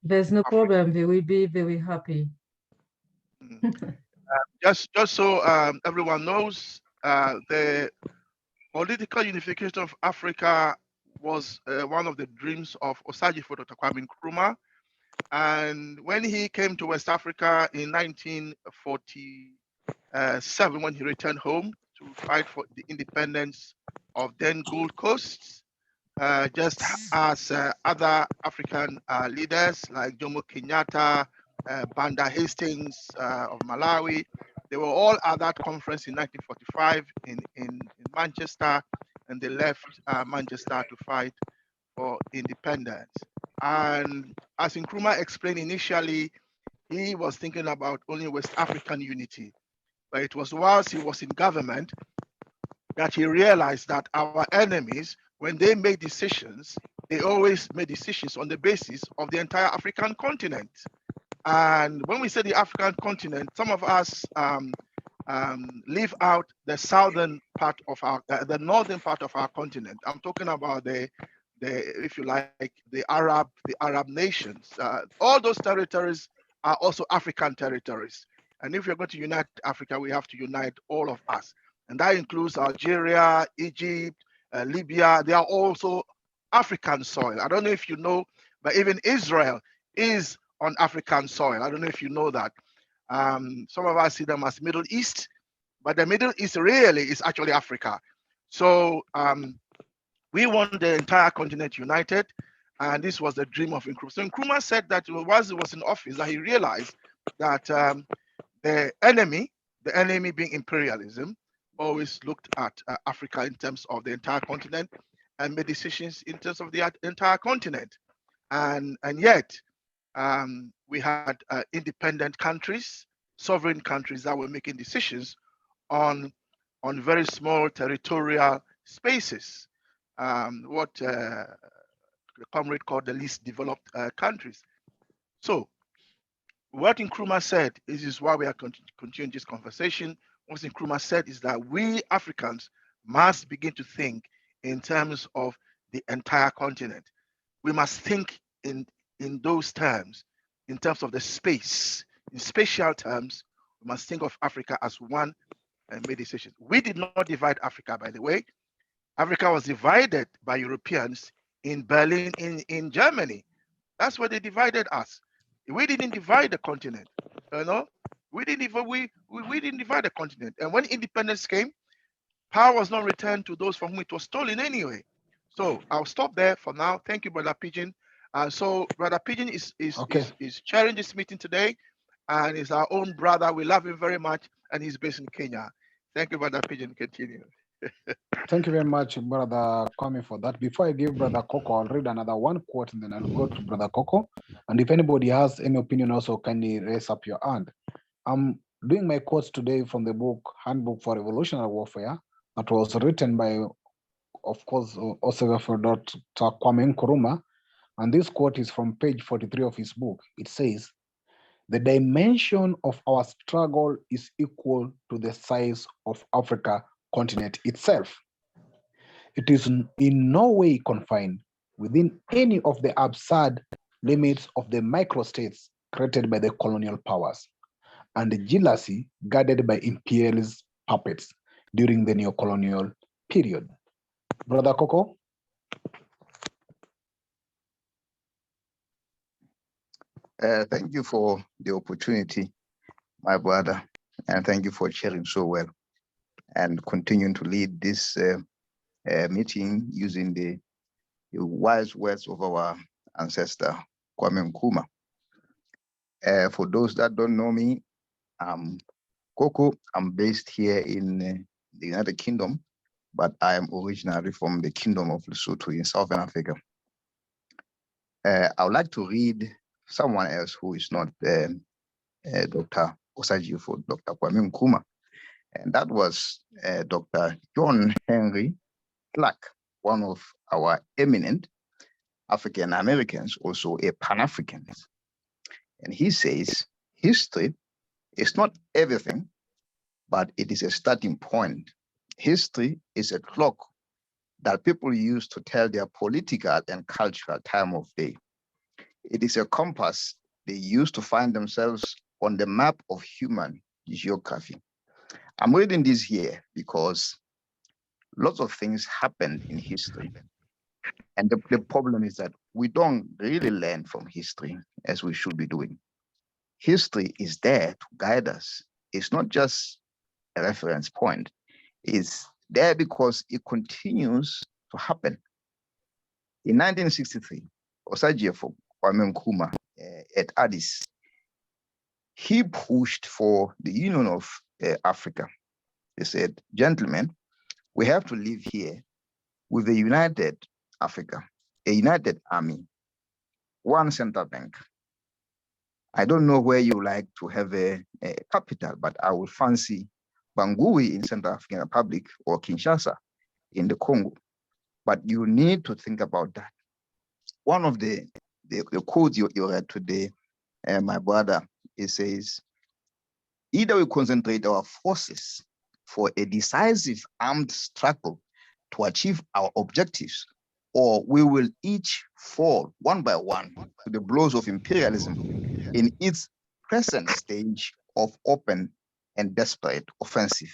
There's no problem. They will be very happy. Just so everyone knows, the political unification of Africa was one of the dreams of Osagyefo Dr. Kwame Nkrumah, And when he came to West Africa in 1947, when he returned home to fight for the independence of then Gold Coast, just as other African leaders like Jomo Kenyatta, Banda Hastings of Malawi, they were all at that conference in 1945 in Manchester, and they left Manchester to fight for independence. And as Nkrumah explained initially, he was thinking about only West African unity. But it was whilst he was in government that he realized that our enemies, when they made decisions, they always made decisions on the basis of the entire African continent. And when we say the African continent, some of us leave out the southern part of the northern part of our continent. I'm talking about the if you like, the Arab nations. All those territories are also African territories. And if you're going to unite Africa, we have to unite all of us. And that includes Algeria, Egypt, Libya. They are also African soil. I don't know if you know, but even Israel is on African soil. I don't know if you know that. Some of us see them as Middle East, but the Middle East really is actually Africa. So we want the entire continent united, and this was the dream of Nkrumah. So Nkrumah said that once he was in office, that he realized that the enemy being imperialism, always looked at Africa in terms of the entire continent and made decisions in terms of the entire continent. And yet, we had independent countries, sovereign countries that were making decisions on very small territorial spaces, what the comrade called the least developed countries. So what Nkrumah said is why we are continuing this conversation. What Nkrumah said is that we Africans must begin to think in terms of the entire continent. We must think in those terms, in terms of the space, in spatial terms. We must think of Africa as one and make decisions. We did not divide Africa, by the way. Africa was divided by Europeans in Berlin, in Germany. That's where they divided us. We didn't divide the continent, you know. We didn't divide the continent. And when independence came, power was not returned to those from whom it was stolen anyway. So I'll stop there for now. Thank you, Brother Pigeon. So Brother Pigeon is chairing this meeting today, and is our own brother. We love him very much, and he's based in Kenya. Thank you, Brother Pigeon. Continue. Thank you very much, Brother Kwame, for that. Before I give Brother Coco, I'll read another one quote, and then I'll go to Brother Coco. And if anybody has any opinion, also kindly raise up your hand. I'm doing my quotes today from the book Handbook for Revolutionary Warfare, that was written by, of course, Dr. Kwame Nkrumah. And this quote is from page 43 of his book. It says, "The dimension of our struggle is equal to the size of Africa continent itself. It is in no way confined within any of the absurd limits of the microstates created by the colonial powers and the jealousy guarded by imperialist puppets during the neo-colonial period." Brother Coco? Thank you for the opportunity, my brother, and thank you for sharing so well and continuing to lead this meeting using the wise words of our ancestor, Kwame Nkrumah. For those that don't know me, I'm Coco. I'm based here in the United Kingdom, but I am originally from the Kingdom of Lesotho in Southern Africa. I would like to read someone else who is not Dr. Osaji for Dr. Kwame Nkrumah, and that was Dr. John Henry Clark, one of our eminent African Americans, also a Pan-African. And he says, history is not everything, but it is a starting point. History is a clock that people use to tell their political and cultural time of day. It is a compass they use to find themselves on the map of human geography. I'm reading this here because lots of things happened in history. And the problem is that we don't really learn from history as we should be doing. History is there to guide us. It's not just a reference point. It's there because it continues to happen. In 1963, Osagyefo Kwame Nkrumah at Addis, he pushed for the Union of Africa. He said, gentlemen, we have to live here with a united Africa, a united army, one central bank. I don't know where you like to have a capital, but I would fancy Bangui in Central African Republic or Kinshasa in the Congo. But you need to think about that. One of the quotes you read today, my brother, it says, either we concentrate our forces for a decisive armed struggle to achieve our objectives, or we will each fall one by one to the blows of imperialism in its present stage of open and desperate offensive.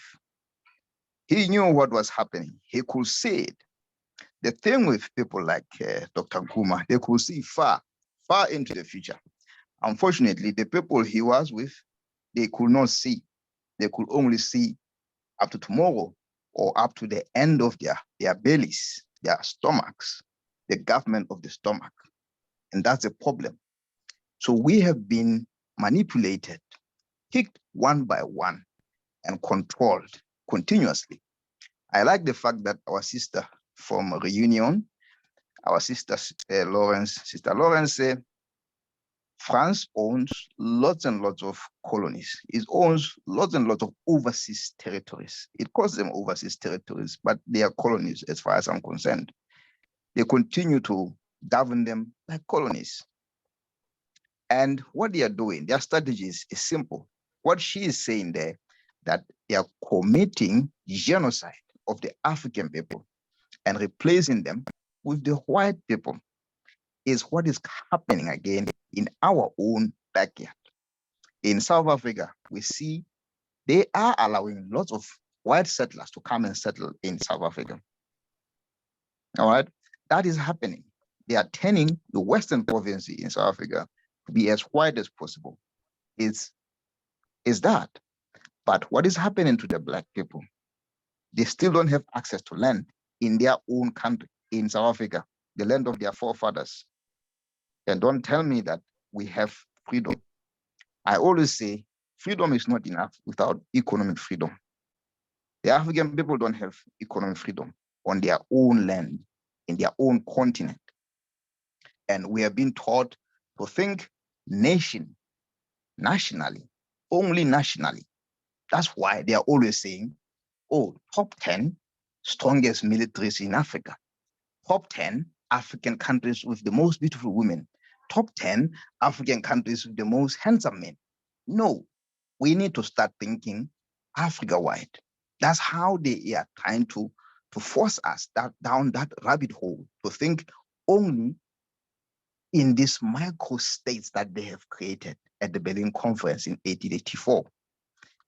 He knew what was happening. He could see it. The thing with people like Dr. Nkrumah, they could see far into the future. Unfortunately, the people he was with, they could not see. They could only see up to tomorrow or up to the end of their bellies, their stomachs, the government of the stomach. And that's the problem. So we have been manipulated, picked one by one, and controlled continuously. I like the fact that our sister from Reunion, our sister Lawrence said, France owns lots and lots of colonies. It owns lots and lots of overseas territories. It calls them overseas territories, but they are colonies as far as I'm concerned. They continue to govern them like colonies. And what they are doing, their strategies is simple. What she is saying there, that they are committing genocide of the African people and replacing them with the white people, is what is happening again in our own backyard. In South Africa, we see they are allowing lots of white settlers to come and settle in South Africa. All right, that is happening. They are turning the Western province in South Africa to be as white as possible. Is that. But what is happening to the Black people? They still don't have access to land in their own country, in South Africa, the land of their forefathers. And don't tell me that we have freedom. I always say freedom is not enough without economic freedom. The African people don't have economic freedom on their own land, in their own continent. And we have been taught to think nationally, only nationally. That's why they are always saying, oh, top 10 strongest militaries in Africa, top 10 African countries with the most beautiful women, top 10 African countries with the most handsome men. No, we need to start thinking Africa-wide. That's how they are trying to force us down that rabbit hole, to think only in these micro states that they have created at the Berlin Conference in 1884.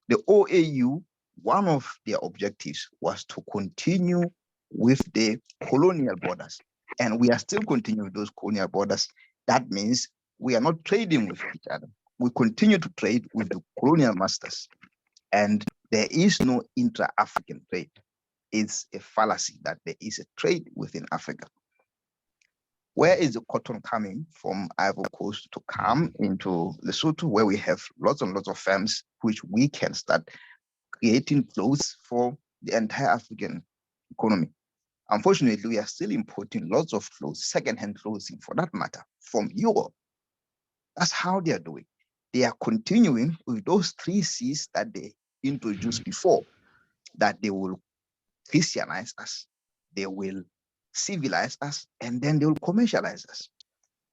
The OAU, one of their objectives was to continue with the colonial borders. And we are still continuing those colonial borders. That means we are not trading with each other. We continue to trade with the colonial masters. And there is no intra-African trade. It's a fallacy that there is a trade within Africa. Where is the cotton coming from Ivory Coast to come into Lesotho, where we have lots and lots of farms, which we can start creating clothes for the entire African economy? Unfortunately, we are still importing lots of clothes, secondhand clothing for that matter, from Europe. That's how they are doing. They are continuing with those 3 C's that they introduced before, that they will Christianize us, they will civilize us, and then they will commercialize us.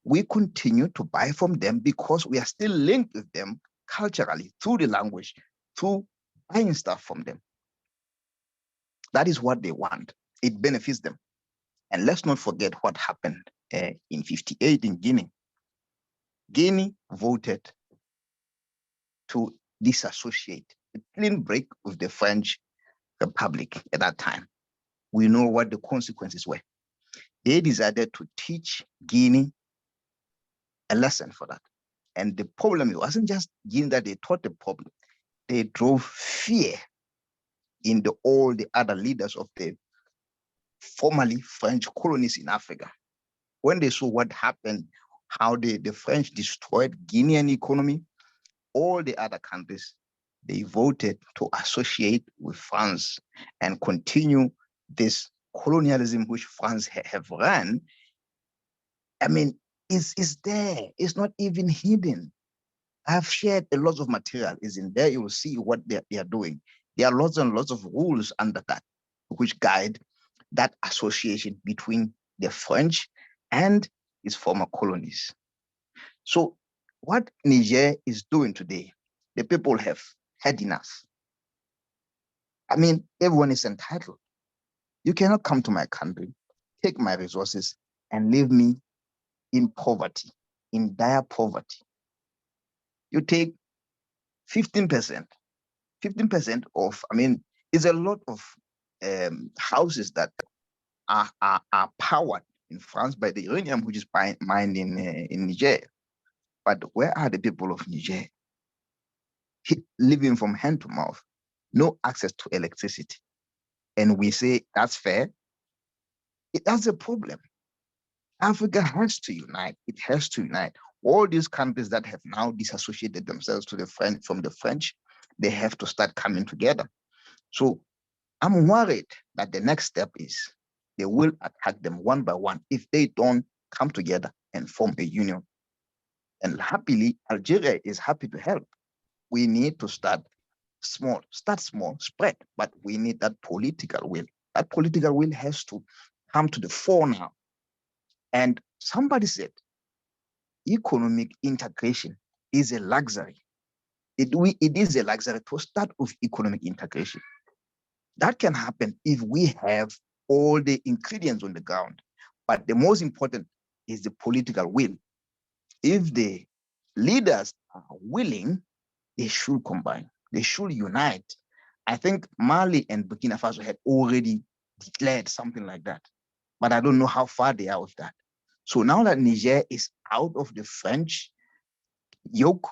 We continue to buy from them because we are still linked with them culturally, through the language, through buying stuff from them. That is what they want. It benefits them. And let's not forget what happened in 58 in Guinea. Guinea voted to disassociate, a clean break with the French Republic at that time. We know what the consequences were. They decided to teach Guinea a lesson for that. And the problem, it wasn't just Guinea that they taught the problem. They drove fear in all the other leaders of the formerly French colonies in Africa. When they saw what happened, how the French destroyed Guinean economy, all the other countries, they voted to associate with France and continue this colonialism which France have run. I mean, it's there. It's not even hidden. I've shared a lot of material. Is in there. You will see what they are doing. There are lots and lots of rules under that, which guide that association between the French and its former colonies. So what Niger is doing today, the people have had enough. I mean, everyone is entitled. You cannot come to my country, take my resources, and leave me in poverty, in dire poverty. You take 15%, 15% of, I mean, it's a lot of houses that are powered in France by the uranium which is mined in Niger. But where are the people of Niger? Living from hand to mouth, no access to electricity. And we say that's fair. That's a problem. Africa has to unite. It has to unite. All these countries that have now disassociated themselves from the French, they have to start coming together. So I'm worried that the next step is they will attack them one by one if they don't come together and form a union. And happily, Algeria is happy to help. We need to start small, spread, but we need that political will. That political will has to come to the fore now. And somebody said, economic integration is a luxury. It is a luxury to start with economic integration. That can happen if we have all the ingredients on the ground. But the most important is the political will. If the leaders are willing, they should combine, they should unite. I think Mali and Burkina Faso had already declared something like that, but I don't know how far they are with that. So now that Niger is out of the French yoke,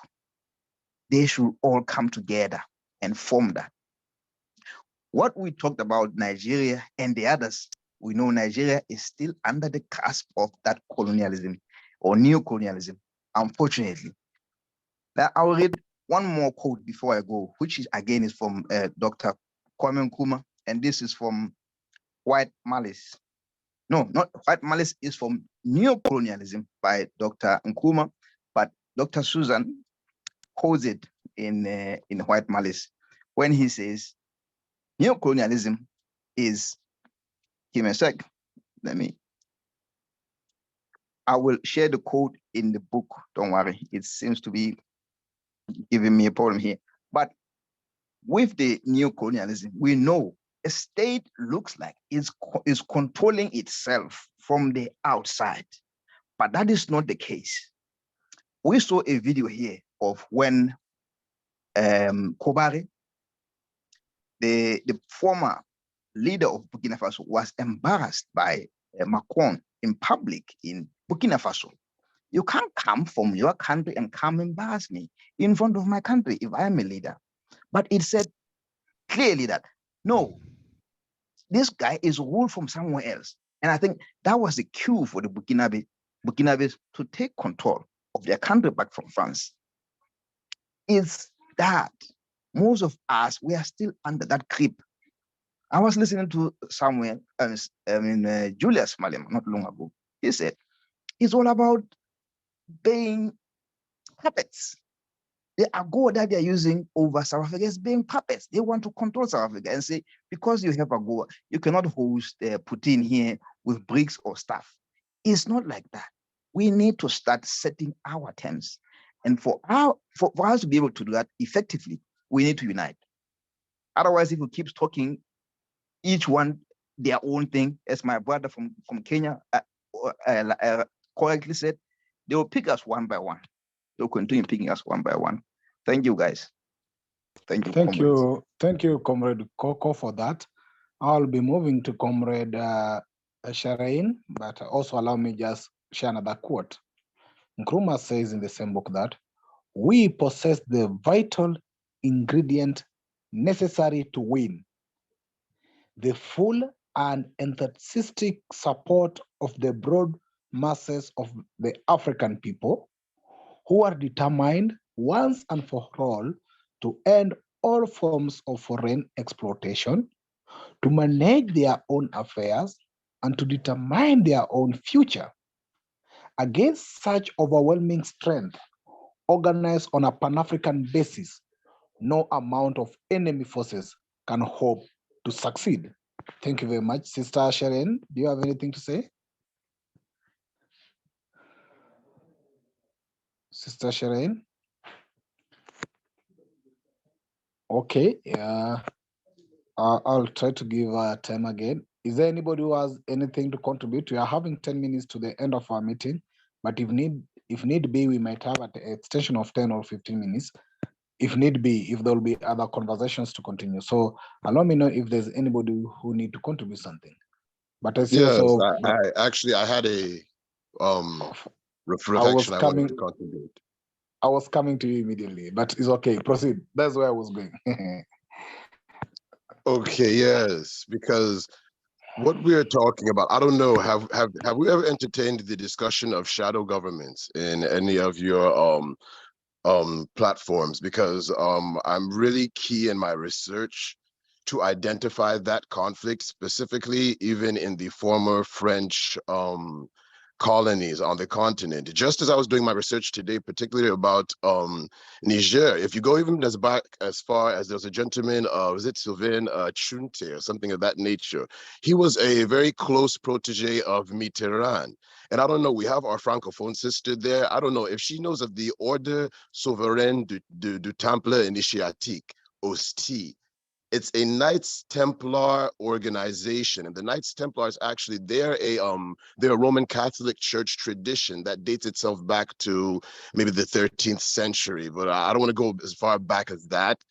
they should all come together and form that. What we talked about Nigeria and the others, we know Nigeria is still under the grasp of that colonialism or neo-colonialism, unfortunately. Now, I'll read one more quote before I go, which is again is from Dr. Kwame Nkrumah, and this is from White Malice. No, not White Malice, is from Neo-Colonialism by Dr. Nkrumah, but Dr. Susan quotes it in White Malice when he says, neo-colonialism is, give me a sec, I will share the quote in the book, don't worry, it seems to be giving me a problem here. But with the neo-colonialism, we know a state looks like is controlling itself from the outside, but that is not the case. We saw a video here of when Kobare, the former leader of Burkina Faso, was embarrassed by Macron in public in Burkina Faso. You can't come from your country and come embarrass me in front of my country if I'm a leader. But it said clearly that, no, this guy is ruled from somewhere else. And I think that was the cue for the Burkinabes to take control of their country back from France. Is that most of us, we are still under that grip. I was listening to somewhere, Julius Malema, not long ago. He said, it's all about being puppets. The AGOA that they're using over South Africa is being puppets. They want to control South Africa and say, because you have AGOA, you cannot host Putin here with bricks or stuff. It's not like that. We need to start setting our terms. And for us to be able to do that effectively, we need to unite. Otherwise, if we keep talking, each one their own thing, as my brother from Kenya correctly said, they will pick us one by one. They'll continue picking us one by one. Thank you, guys. Thank you. Thank you. Thank you, Comrade Coco, for that. I'll be moving to Comrade Sharain, but also allow me just share another quote. Nkrumah says in the same book that we possess the vital ingredient necessary to win: the full and enthusiastic support of the broad masses of the African people, who are determined once and for all to end all forms of foreign exploitation, to manage their own affairs, and to determine their own future. Against such overwhelming strength, organized on a Pan-African basis, no amount of enemy forces can hope to succeed. Thank you very much. Sister Sharon, do you have anything to say? Sister Sharon? Okay, I'll try to give time again. Is there anybody who has anything to contribute? We are having 10 minutes to the end of our meeting, but if need be, we might have an extension of 10 or 15 minutes. If need be, if there will be other conversations to continue. So allow me know if there's anybody who need to contribute something. But I see yes, also I had a reflection I wanted to contribute. I was coming to you immediately, but it's okay. Proceed. That's where I was going. Okay, yes, because what we are talking about, I don't know, have we ever entertained the discussion of shadow governments in any of your platforms? Because I'm really key in my research to identify that conflict, specifically even in the former French colonies on the continent. Just as I was doing my research today, particularly about Niger, if you go even as back as far as there's a gentleman, was it Sylvain Chunte or something of that nature? He was a very close protege of Mitterrand. And I don't know, we have our Francophone sister there. I don't know if she knows of the Ordre Souverain du Temple Initiatique, OSTI. It's a Knights Templar organization, and the Knights Templars actually they're a Roman Catholic Church tradition that dates itself back to maybe the 13th century. But I don't want to go as far back as that.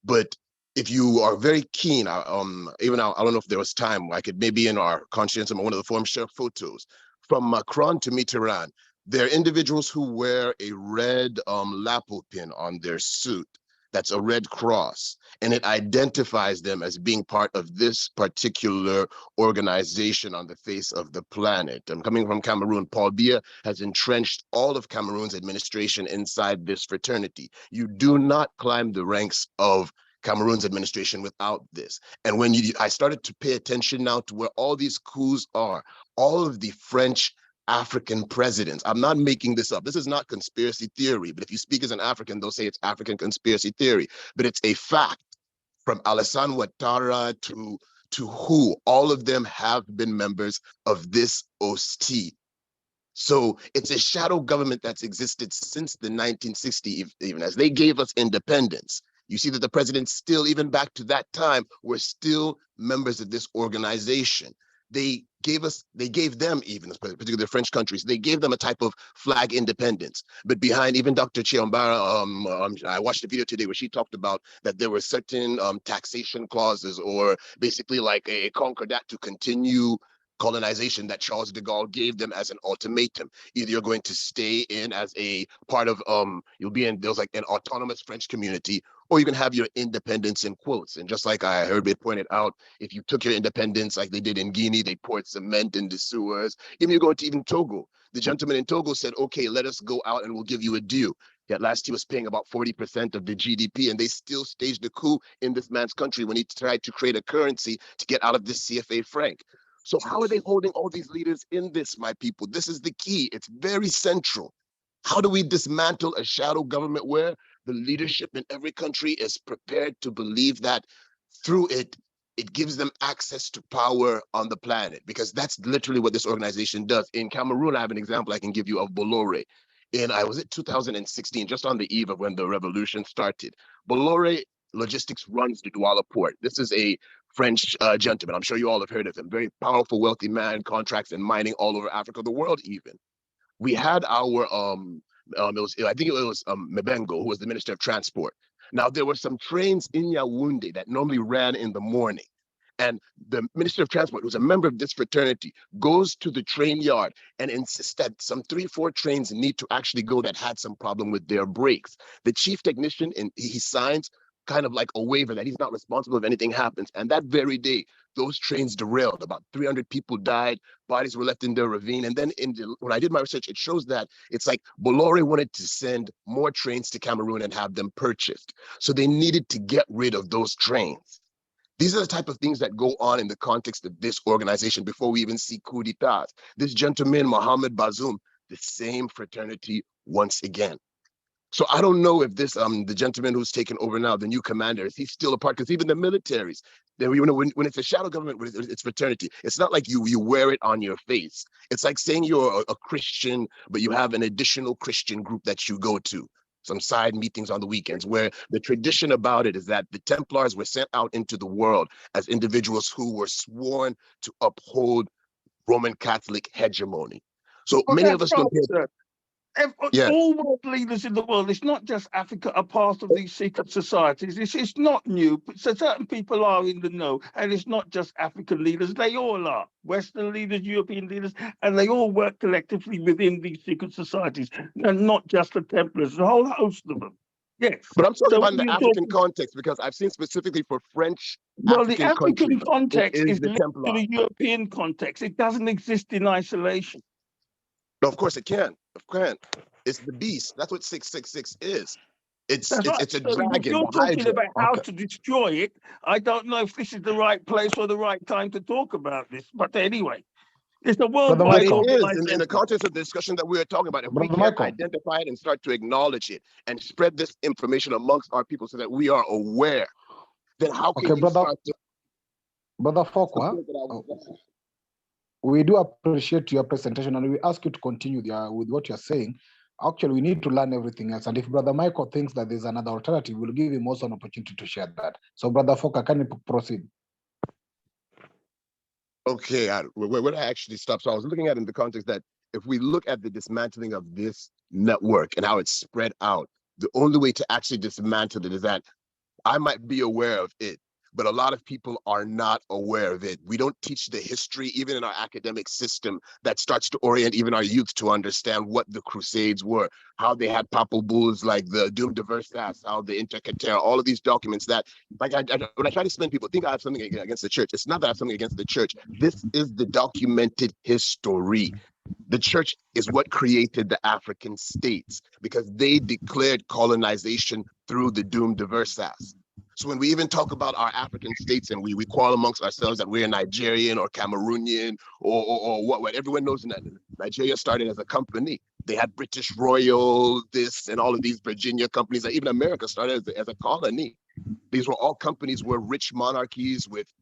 But if you are very keen, even I don't know if there was time, I could maybe in our conscience one of the forum share photos from Macron to Mitterrand. There are individuals who wear a red lapel pin on their suit. That's a red cross, and it identifies them as being part of this particular organization on the face of the planet. I'm coming from Cameroon. Paul Biya has entrenched all of Cameroon's administration inside this fraternity. You do not climb the ranks of Cameroon's administration without this. And when I started to pay attention now to where all these coups are, all of the French African presidents. I'm not making this up. This is not conspiracy theory, but if you speak as an African, they'll say it's African conspiracy theory, but it's a fact. From Alassane Ouattara to who, all of them have been members of this OSTI. So it's a shadow government that's existed since the 1960s, even as they gave us independence. You see that the presidents still, even back to that time, were still members of this organization. They gave them, even particularly the French countries, they gave them a type of flag independence. But behind even Dr. Chiombara, I watched a video today where she talked about that there were certain taxation clauses or basically like a concordat to continue colonization that Charles de Gaulle gave them as an ultimatum. Either you're going to stay in as a part of, you'll be in, there's like an autonomous French community, or you can have your independence in quotes. And just like I heard it pointed out, if you took your independence like they did in Guinea, they poured cement in the sewers. Even you go to even Togo, the gentleman in Togo said, okay, let us go out and we'll give you a deal. Yet last he was paying about 40% of the GDP, and they still staged a coup in this man's country when he tried to create a currency to get out of this CFA franc. So how are they holding all these leaders in this, my people? This is the key. It's very central. How do we dismantle a shadow government where the leadership in every country is prepared to believe that through it, it gives them access to power on the planet? Because that's literally what this organization does. In Cameroon, I have an example I can give you of Bolloré. Was it 2016, just on the eve of when the revolution started. Bolloré Logistics runs the Douala port. This is a French gentleman. I'm sure you all have heard of him. Very powerful, wealthy man, contracts in mining all over Africa, the world even. We had our, I think it was Mebengo, who was the Minister of Transport. Now, there were some trains in Yaoundé that normally ran in the morning. And the Minister of Transport, who's a member of this fraternity, goes to the train yard and insists that some 3-4 trains need to actually go that had some problem with their brakes. The chief technician, and he signs kind of like a waiver that he's not responsible if anything happens. And that very day, those trains derailed. About 300 people died. Bodies were left in the ravine. And then when I did my research, it shows that it's like Bolloré wanted to send more trains to Cameroon and have them purchased. So they needed to get rid of those trains. These are the type of things that go on in the context of this organization before we even see coup d'etats. This gentleman, Mohamed Bazoum, the same fraternity once again. So I don't know if this the gentleman who's taken over now, the new commander, is he still a part? Because even the militaries, when it's a shadow government, it's fraternity. It's not like you wear it on your face. It's like saying you're a Christian, but you have an additional Christian group that you go to. Some side meetings on the weekends, where the tradition about it is that the Templars were sent out into the world as individuals who were sworn to uphold Roman Catholic hegemony. So many of us don't hear. Yeah. All world leaders in the world, it's not just Africa, are part of these secret societies. It's not new. So certain people are in the know, and it's not just African leaders. They all are. Western leaders, European leaders, and they all work collectively within these secret societies, and not just the Templars, a whole host of them. Yes. But I'm talking about in the African context, because I've seen specifically for French the African countries, context is the linked Templar. to the European context. It doesn't exist in isolation. No, of course it can. It's the beast. That's what 666 is. It's a dragon. If you're talking about how to destroy it, I don't know if this is the right place or the right time to talk about this. But anyway, it's a worldwide organization. In the context of the discussion that we are talking about, if we can't identify it and start to acknowledge it and spread this information amongst our people so that we are aware, then how can you start to... Brother Fokwa, we do appreciate your presentation, and we ask you to continue with what you're saying. Actually, we need to learn everything else. And if Brother Michael thinks that there's another alternative, we'll give him also an opportunity to share that. So, Brother Fokwa, can you proceed? Okay, where did I actually stop? So I was looking at it in the context that if we look at the dismantling of this network and how it's spread out, the only way to actually dismantle it is that I might be aware of it, but a lot of people are not aware of it. We don't teach the history, even in our academic system, that starts to orient even our youth to understand what the Crusades were, how they had papal bulls like the Dum Diversas, how the Intercater, all of these documents that, like, when I try to explain to people, think I have something against the church. It's not that I have something against the church. This is the documented history. The church is what created the African states because they declared colonization through the Dum Diversas. So when we even talk about our African states and we quarrel amongst ourselves that we're Nigerian or Cameroonian or what, everyone knows that Nigeria started as a company. They had British Royal, this and all of these Virginia companies, that even America started as a colony. These were all companies were rich monarchies with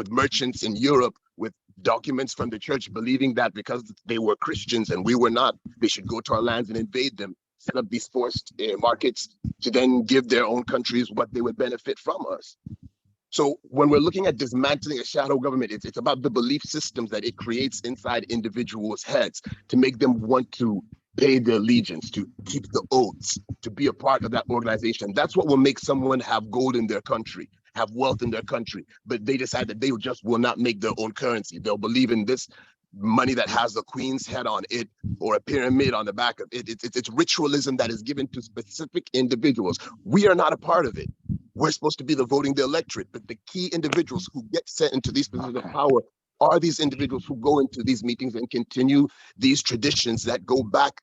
merchants in Europe with documents from the church believing that because they were Christians and we were not, they should go to our lands and invade them, set up these forced markets to then give their own countries what they would benefit from us. So when we're looking at dismantling a shadow government, it's about the belief systems that it creates inside individuals' heads to make them want to pay their allegiance, to keep the oaths, to be a part of that organization. That's what will make someone have gold in their country, have wealth in their country, but they decide that they just will not make their own currency. They'll believe in this money that has the queen's head on it or a pyramid on the back of it. It's ritualism that is given to specific individuals. We are not a part of it. We're supposed to be the voting the electorate, but the key individuals who get sent into these positions of power are these individuals who go into these meetings and continue these traditions that go back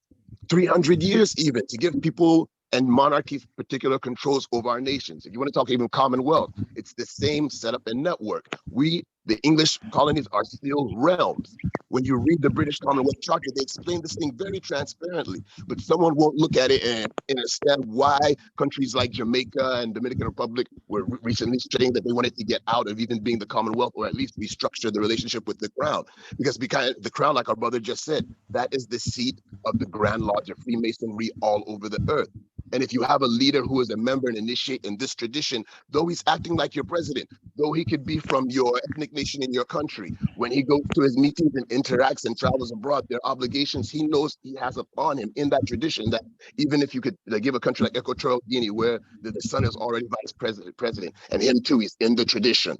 300 years even, to give people and monarchies particular controls over our nations. If you want to talk even Commonwealth, it's the same setup and network. We, the English colonies, are still realms. When you read the British Commonwealth Charter, they explain this thing very transparently, but someone won't look at it and understand why countries like Jamaica and Dominican Republic were recently saying that they wanted to get out of even being the Commonwealth, or at least restructure the relationship with the Crown. Because the Crown, like our brother just said, that is the seat of the Grand Lodge of Freemasonry all over the earth. And if you have a leader who is a member and initiate in this tradition, though he's acting like your president, though he could be from your ethnic nation in your country, when he goes to his meetings and interacts and travels abroad, there are obligations he knows he has upon him in that tradition, that even if you could give a country like Equatorial Guinea, where the son is already vice president, and him too, he's in the tradition.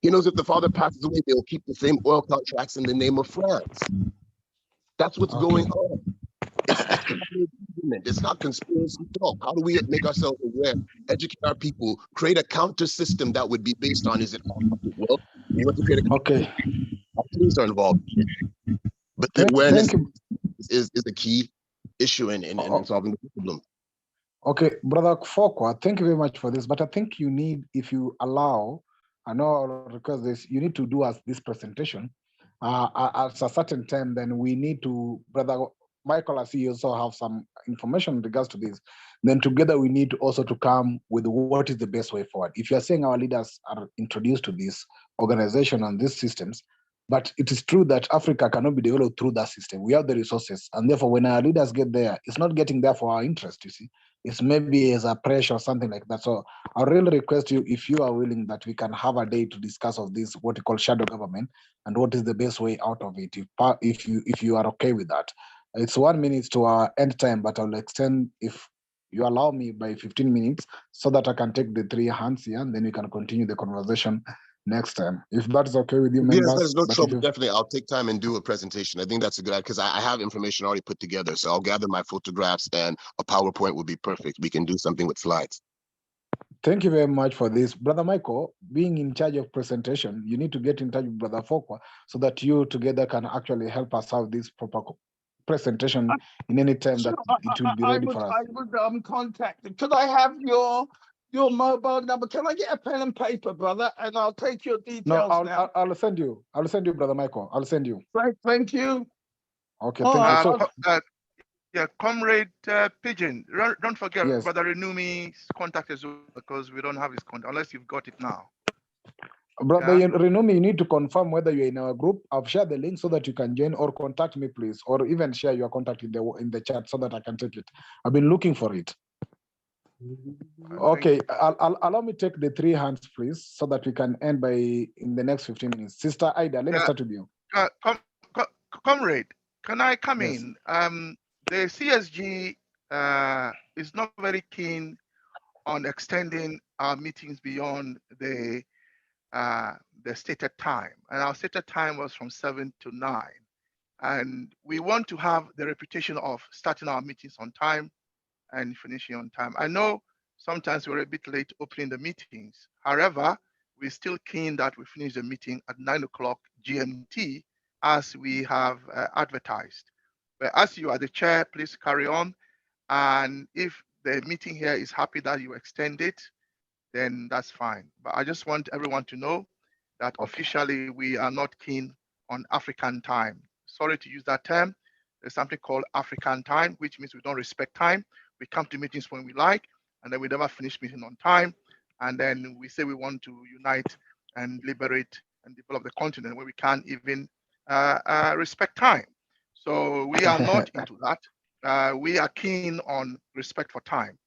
He knows if the father passes away, they'll keep the same oil contracts in the name of France. That's what's going on. It's not conspiracy talk. How do we make ourselves aware, educate our people, create a counter system that would be based on, is it well, we want to create a police are involved. But the awareness is a key issue in solving the problem. Okay, Brother Fokwa, thank you very much for this. But I think you need, if you allow, I know I'll request this, you need to do us this presentation at a certain time. Then we need to, Brother Michael, I see you also have some information in regards to this. Then together we need to also to come with what is the best way forward. If you are saying our leaders are introduced to this organization and these systems, but it is true that Africa cannot be developed through that system. We have the resources, and therefore when our leaders get there, it's not getting there for our interest, you see. It's maybe as a pressure or something like that. So I really request you, if you are willing, that we can have a day to discuss of this, what you call shadow government, and what is the best way out of it, if you are okay with that. It's 1 minute to our end time, but I'll extend, if you allow me, by 15 minutes, so that I can take the 3 hands here, and then we can continue the conversation next time. If that's okay with you, members. Yes, there's no trouble. Definitely, I'll take time and do a presentation. I think that's a good idea, because I have information already put together. So I'll gather my photographs, and a PowerPoint would be perfect. We can do something with slides. Thank you very much for this. Brother Michael, being in charge of presentation, you need to get in touch with Brother Fokwa so that you together can actually help us have this proper presentation in any time that it will be ready for us. I would contact. Could I have your mobile number? Can I get a pen and paper, brother? And I'll take your details. No, I'll send you. I'll send you, Brother Michael. I'll send you. Right, thank you. Okay, thank you. Yeah, Comrade Pigeon, don't forget Yes. Brother Renumi's contact as well, because we don't have his contact unless you've got it now. Brother Renumi, you need to confirm whether you're in our group. I've shared the link so that you can join, or contact me, please, or even share your contact in the chat so that I can take it. I've been looking for it. Okay, allow me to take the 3 hands, please, so that we can end in the next 15 minutes. Sister Ida, let me start with you. Comrade, can I come Yes. in? The CSG is not very keen on extending our meetings beyond the stated time, and our stated time was from 7 to 9. And we want to have the reputation of starting our meetings on time and finishing on time. I know sometimes we're a bit late opening the meetings. However, we're still keen that we finish the meeting at 9 o'clock GMT as we have advertised. But as you are the chair, please carry on. And if the meeting here is happy that you extend it, then that's fine. But I just want everyone to know that officially we are not keen on African time. Sorry to use that term. There's something called African time, which means we don't respect time. We come to meetings when we like, and then we never finish meeting on time. And then we say we want to unite and liberate and develop the continent where we can't even respect time. So we are not into that. We are keen on respect for time.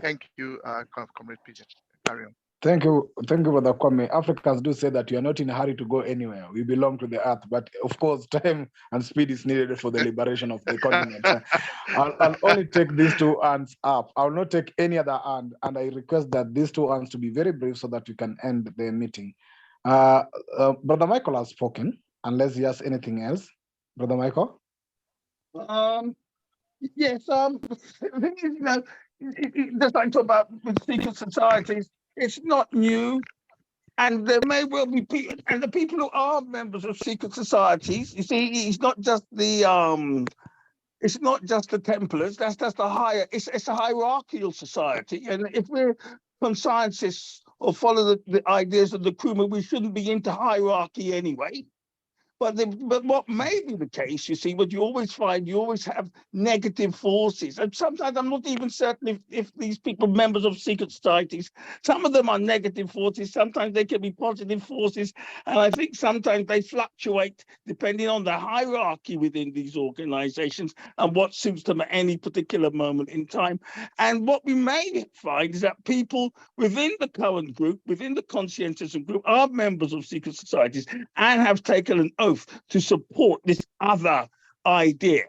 Thank you, Comrade Pigeon. Carry on. Thank you, Brother Kwame. Africans do say that you are not in a hurry to go anywhere. We belong to the earth, but of course, time and speed is needed for the liberation of the continent. I'll only take these 2 hands up. I will not take any other hand, and I request that these 2 hands to be very brief so that we can end the meeting. Brother Michael has spoken, unless he has anything else. Brother Michael? Yes, you know, just like talk about with secret societies, it's not new, and there may well be people, and the people who are members of secret societies, you see, it's not just the Templars. That's a higher. It's a hierarchical society, and if we're conscientists or follow the ideas of the Nkrumah, we shouldn't be into hierarchy anyway. But what may be the case, you see, what you always find, you always have negative forces. And sometimes I'm not even certain if these people, members of secret societies, some of them are negative forces, sometimes they can be positive forces. And I think sometimes they fluctuate depending on the hierarchy within these organizations and what suits them at any particular moment in time. And what we may find is that people within the current group, within the conscientism group, are members of secret societies and have taken an oath to support this other idea.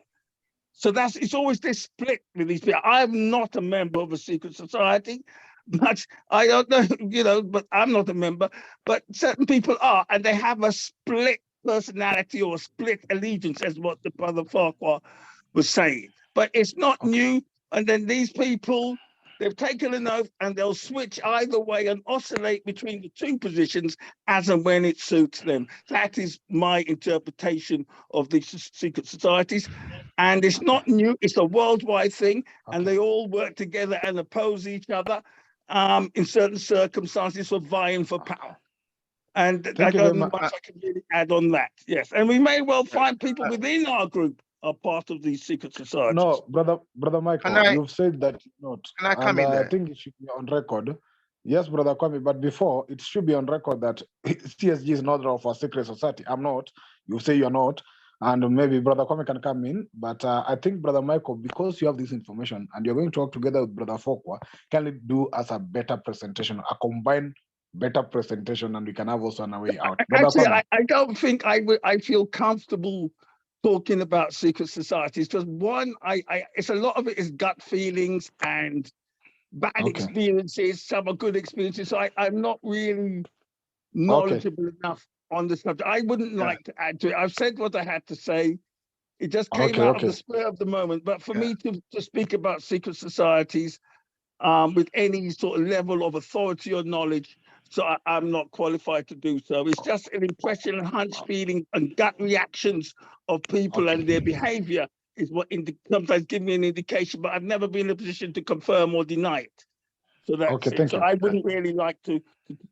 So it's always this split with these people. I'm not a member of a secret society, much. I don't know, you know, but I'm not a member. But certain people are, and they have a split personality or split allegiance, as what the brother Farquhar was saying. But it's not new. And then these people, they've taken an oath and they'll switch either way and oscillate between the two positions as and when it suits them. That is my interpretation of these secret societies. And it's not new, it's a worldwide thing, and they all work together and oppose each other in certain circumstances for vying for power. And I don't know much I can really add on that. Yes, and we may well find people within our group are part of these secret societies. No, brother Michael, you've said that not. Can I come in I there? think it should be on record. Yes, brother Kwame, but before it should be on record that CSG is not of a secret society. I'm not. You say you're not, and maybe brother Kwame can come in. But I think brother Michael, because you have this information and you're going to work together with brother Farquhar, can it do as a better presentation, a combined better presentation, and we can have also a way out. Actually, I don't think I feel comfortable talking about secret societies because one, it's a lot of it is gut feelings and bad experiences. Some are good experiences. So I'm not really knowledgeable enough on the subject. I wouldn't like to add to it. I've said what I had to say. It just came out of the spur of the moment. But for me to speak about secret societies with any sort of level of authority or knowledge, so I'm not qualified to do so. It's just an impression and hunch feeling and gut reactions of people and their behavior is what sometimes give me an indication, but I've never been in a position to confirm or deny it. So that's it. So I wouldn't really like to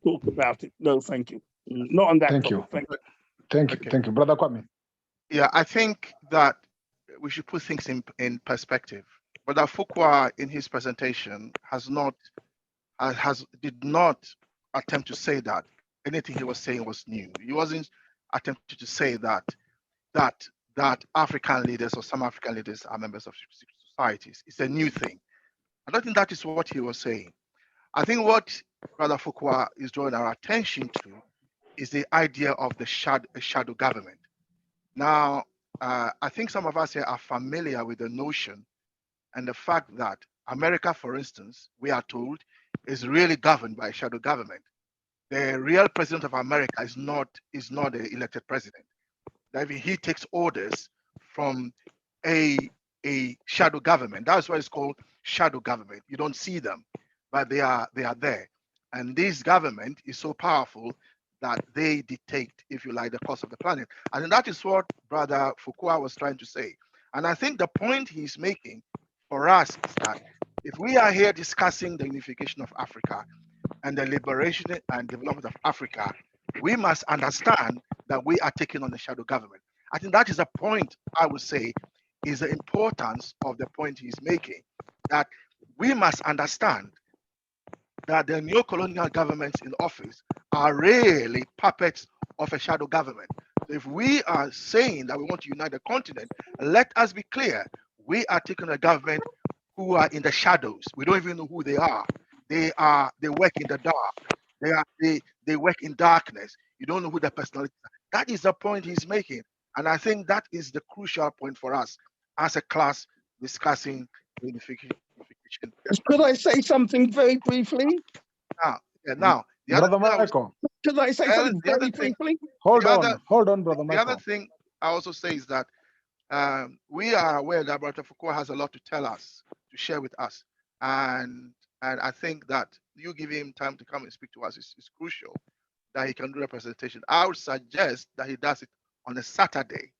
talk about it. No, thank you. Not on that topic. Thank you. Brother Kwame. Yeah, I think that we should put things in perspective. Brother Farquhar in his presentation did not attempt to say that anything he was saying was new. He wasn't attempting to say that African leaders or some African leaders are members of secret societies. It's a new thing. I don't think that is what he was saying. I think what Brother Farquhar is drawing our attention to is the idea of the shadow government. Now, I think some of us here are familiar with the notion and the fact that America, for instance, we are told, is really governed by a shadow government. The real president of America is not the elected president. That he takes orders from a shadow government. That's why it's called shadow government. You don't see them, but they are there. And this government is so powerful that they dictate, if you like, the course of the planet. And that is what Brother Farquhar was trying to say. And I think the point he's making for us is that if we are here discussing the unification of Africa and the liberation and development of Africa, we must understand that we are taking on the shadow government. I think that is a point I would say is the importance of the point he's making, that we must understand that the neo-colonial governments in office are really puppets of a shadow government. So if we are saying that we want to unite the continent, let us be clear, we are taking a government who are in the shadows. We don't even know who they are. They work in the dark. They work in darkness. You don't know who the personality is. That is the point he's making. And I think that is the crucial point for us as a class discussing unification. Could I say something very briefly? Now, Brother Michael. Could I say something very briefly? Hold on, Brother Michael. The other thing I also say is that we are aware that Brother Farquhar has a lot to tell us, to share with us. And I think that you giving him time to come and speak to us is crucial, that he can do a presentation. I would suggest that he does it on a Saturday,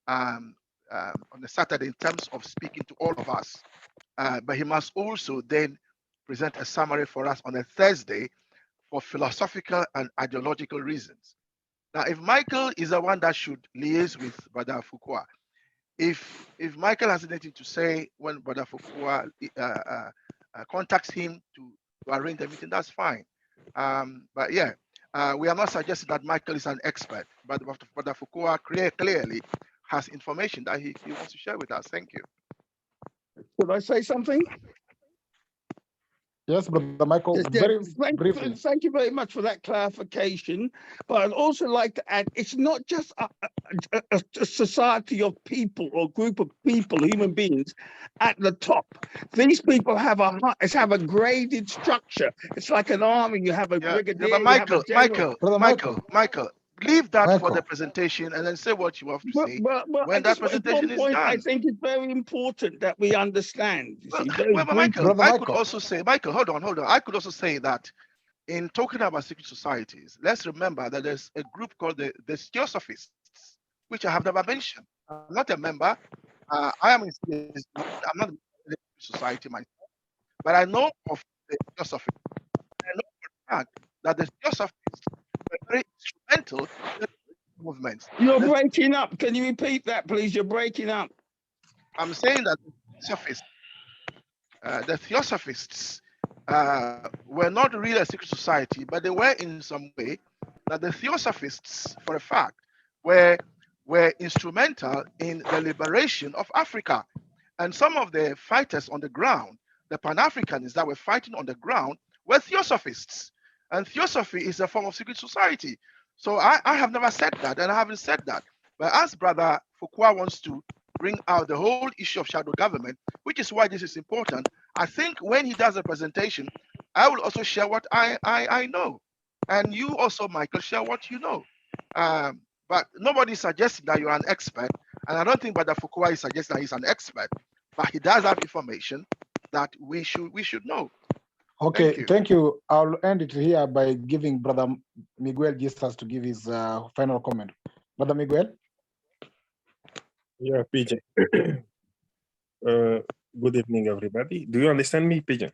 in terms of speaking to all of us. But he must also then present a summary for us on a Thursday for philosophical and ideological reasons. Now, if Michael is the one that should liaise with Brother Farquhar, if Michael has anything to say when Brother Farquhar contacts him to arrange the meeting, that's fine. But yeah, we are not suggesting that Michael is an expert, but Brother Farquhar clearly has information that he wants to share with us. Thank you. Could I say something? Yes, Brother Michael, very briefly. Thank you very much for that clarification. But I'd also like to add, it's not just a society of people or group of people, human beings, at the top. These people have a graded structure. It's like an army. You have a brigadier, but you have a general. Michael, leave that for the presentation and then say what you have to say when that presentation is done. I think it's very important that we understand. You see, Well, but Michael, I could also say, Michael, hold on. I could also say that in talking about secret societies, let's remember that there's a group called the Theosophists, which I have never mentioned. I'm not a member. I am I'm not a society myself, but I know of the Theosophists. I know for a fact that the Theosophists were very instrumental in the movements. You're breaking up. Can you repeat that, please? You're breaking up. I'm saying that the Theosophists were not really a secret society, but they were in some way that the Theosophists, for a fact, were instrumental in the liberation of Africa. And some of the fighters on the ground, the Pan-Africanists that were fighting on the ground, were Theosophists. And Theosophy is a form of secret society. So I have never said that, and I haven't said that. But as Brother Foucault wants to bring out the whole issue of shadow government, which is why this is important, I think when he does a presentation, I will also share what I know. And you also, Michael, share what you know. But nobody is suggesting that you're an expert. And I don't think Brother Foucault is suggesting that he's an expert. But he does have information that we should know. Okay, thank you. I'll end it here by giving Brother Miguel Jesus to give his final comment. Brother Miguel? Yeah, PJ. Good evening, everybody. Do you understand me, PJ?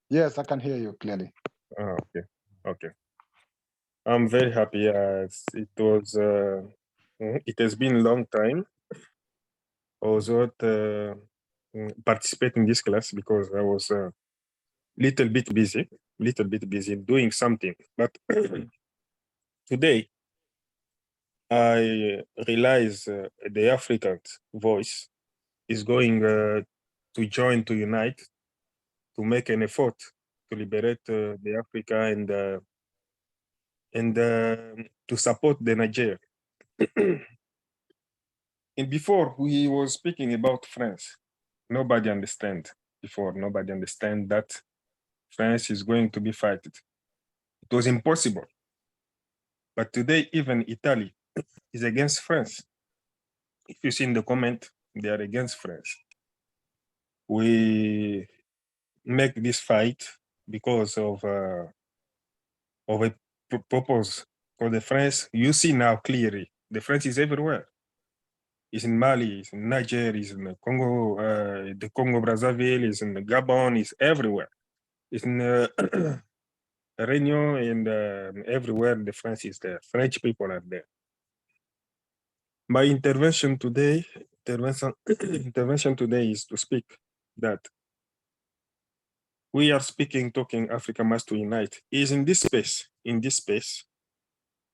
Yes, I can hear you clearly. Okay, okay. I'm very happy. It has been a long time. I was not participating in this class because I was a little bit busy doing something. But today, I realize the African voice is going to join, to unite, to make an effort to liberate the Africa and to support the Niger. And before we was speaking about France, nobody understand. Before nobody understand that France is going to be fighted. It was impossible. But today, even Italy is against France. If you see in the comment, they are against France. We make this fight because of a purpose for the France. You see now clearly, the France is everywhere. It's in Mali, it's in Niger, it's in the Congo Brazzaville, it's in the Gabon, it's everywhere. It's in Réunion and everywhere the France is there. French people are there. My intervention today is to speak that we are talking Africa must unite. Is in this space,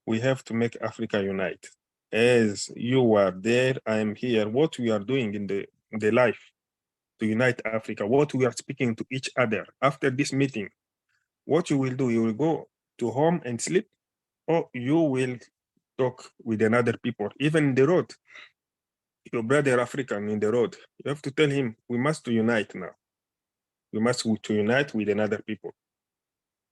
we have to make Africa unite. As you are there, I am here. What we are doing in the life to unite Africa, what we are speaking to each other after this meeting, what you will do, you will go to home and sleep, or you will talk with another people, even in the road. Your brother African in the road, you have to tell him, we must unite now. We must to unite with another people.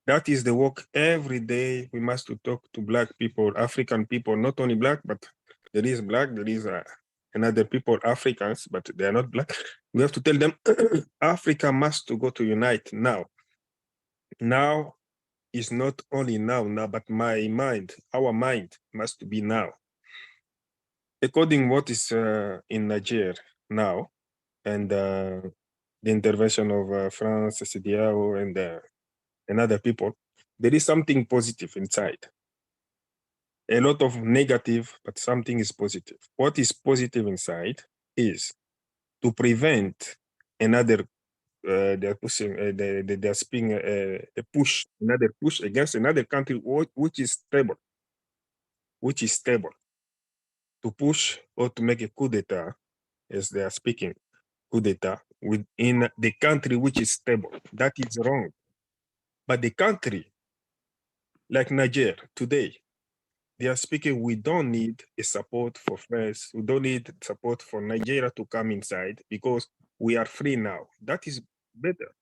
That is the work every day. We must to talk to Black people, African people, not only Black, but there is Black, there is another people, Africans, but they are not Black. We have to tell them, Africa must to go to unite now. Now is not only now, but our mind must be now. According what is in Niger now, and the intervention of France, CDAO, and other people, there is something positive inside. A lot of negative, but something is positive. What is positive inside is to prevent another they're pushing they're speaking another push against another country which is stable to push or to make a coup d'etat, as they are speaking, coup d'etat within the country which is stable. That is wrong. But the country, like Niger today, they are speaking, we don't need a support for France. We don't need support for Nigeria to come inside because we are free now. That is better.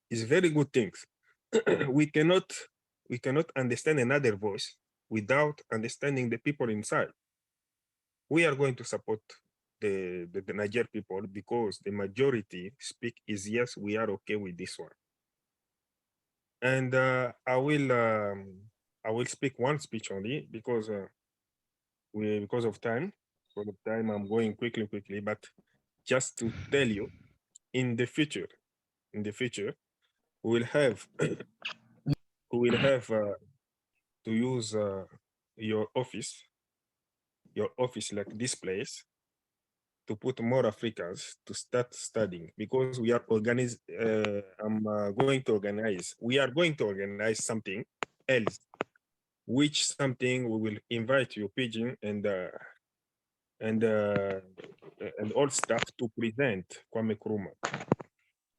It's very good things. we cannot understand another voice without understanding the people inside. We are going to support the Niger people because the majority speak is yes, we are okay with this one. And I will speak one speech only because because of time. For the time, I'm going quickly, but just to tell you, in the future, we will have to use your office like this place to put more Africans to start studying because we are organized. We are going to organize something else, which something we will invite you, Pigeon, and all staff to present Kwame Nkrumah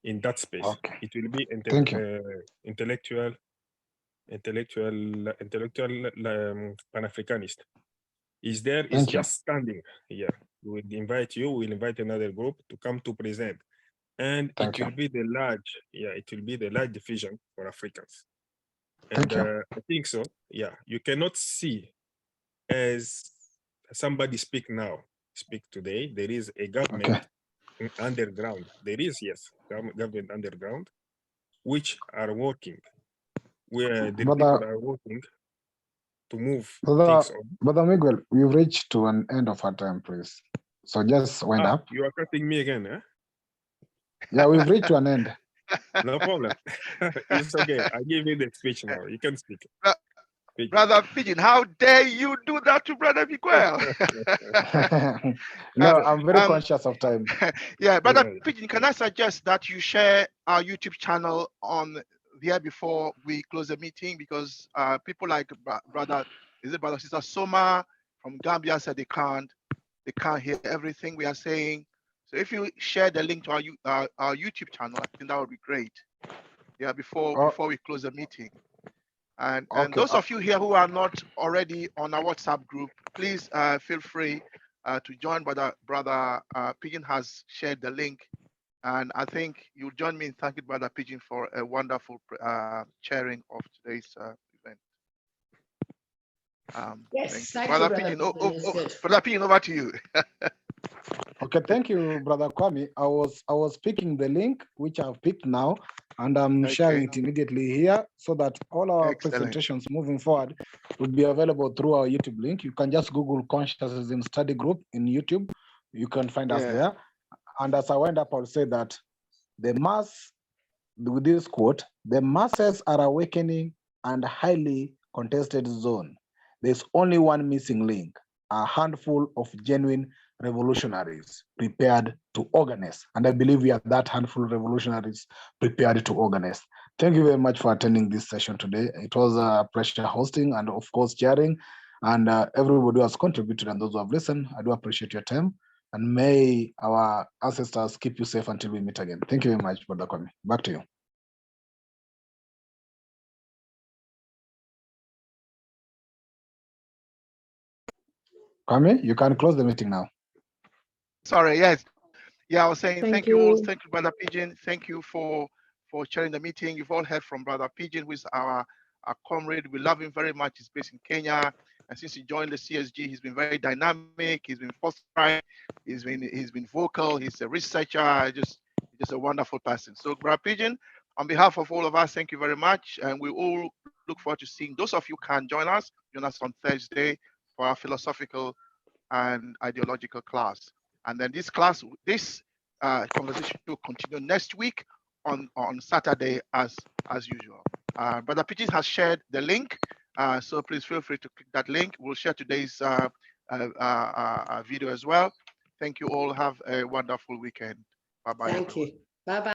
in that space. Okay. It will be intellectual Pan-Africanist. Is there is just standing here. We will invite you, we'll invite another group to come to present. And it will be the large division for Africans. And I think so, yeah. You cannot see as somebody speak today. There is a government underground. There is, yes, government underground, which are working, where the people are working to move things on. Brother Miguel, we've reached to an end of our time, please. So just wind up. You are cutting me again, eh? Yeah, we've reached to an end. No problem. It's okay. I give you the speech now. You can speak. Brother Pigeon, how dare you do that to Brother Miguel? No, I'm very conscious of time. Yeah, Brother Pigeon, can I suggest that you share our YouTube channel on there before we close the meeting? Because people like Brother Sister Soma from Gambia said they can't hear everything we are saying. So if you share the link to our YouTube channel, I think that would be great. Yeah, before we close the meeting. And those of you here who are not already on our WhatsApp group, please feel free to join. Brother Pigeon has shared the link, and I think you'll join me in thanking Brother Pigeon for a wonderful chairing of today's event. Yes, thank you. Brother Pigeon. Brother Pigeon, over to you. Okay, thank you, Brother Kwame. I was picking the link, which I've picked now, and I'm sharing it immediately here so that all our presentations moving forward will be available through our YouTube link. You can just Google Consciousness Study Group in YouTube. You can find us there. And as I wind up, I'll say that with this quote, the masses are awakening and highly contested zone. There's only one missing link, a handful of genuine revolutionaries prepared to organize. And I believe we are that handful of revolutionaries prepared to organize. Thank you very much for attending this session today. It was a pleasure hosting and of course sharing, and everybody who has contributed and those who have listened. I do appreciate your time, and may our ancestors keep you safe until we meet again. Thank you very much, Brother Kwame. Back to you. Kwame, you can close the meeting now. Sorry, yes. Yeah, I was saying thank you all. Thank you, Brother Pigeon. Thank you for chairing the meeting. You've all heard from Brother Pigeon, who is our comrade. We love him very much. He's based in Kenya. And since he joined the CSG, he's been very dynamic. He's been forthright. He's been vocal. He's a researcher. Just a wonderful person. So, Brother Pigeon, on behalf of all of us, thank you very much. And we all look forward to seeing those of you who can join us on Thursday for our philosophical and ideological class. And then this conversation will continue next week on Saturday as usual. Brother Pigeon has shared the link, so please feel free to click that link. We'll share today's video as well. Thank you all. Have a wonderful weekend. Bye-bye. Thank you. Bye-bye.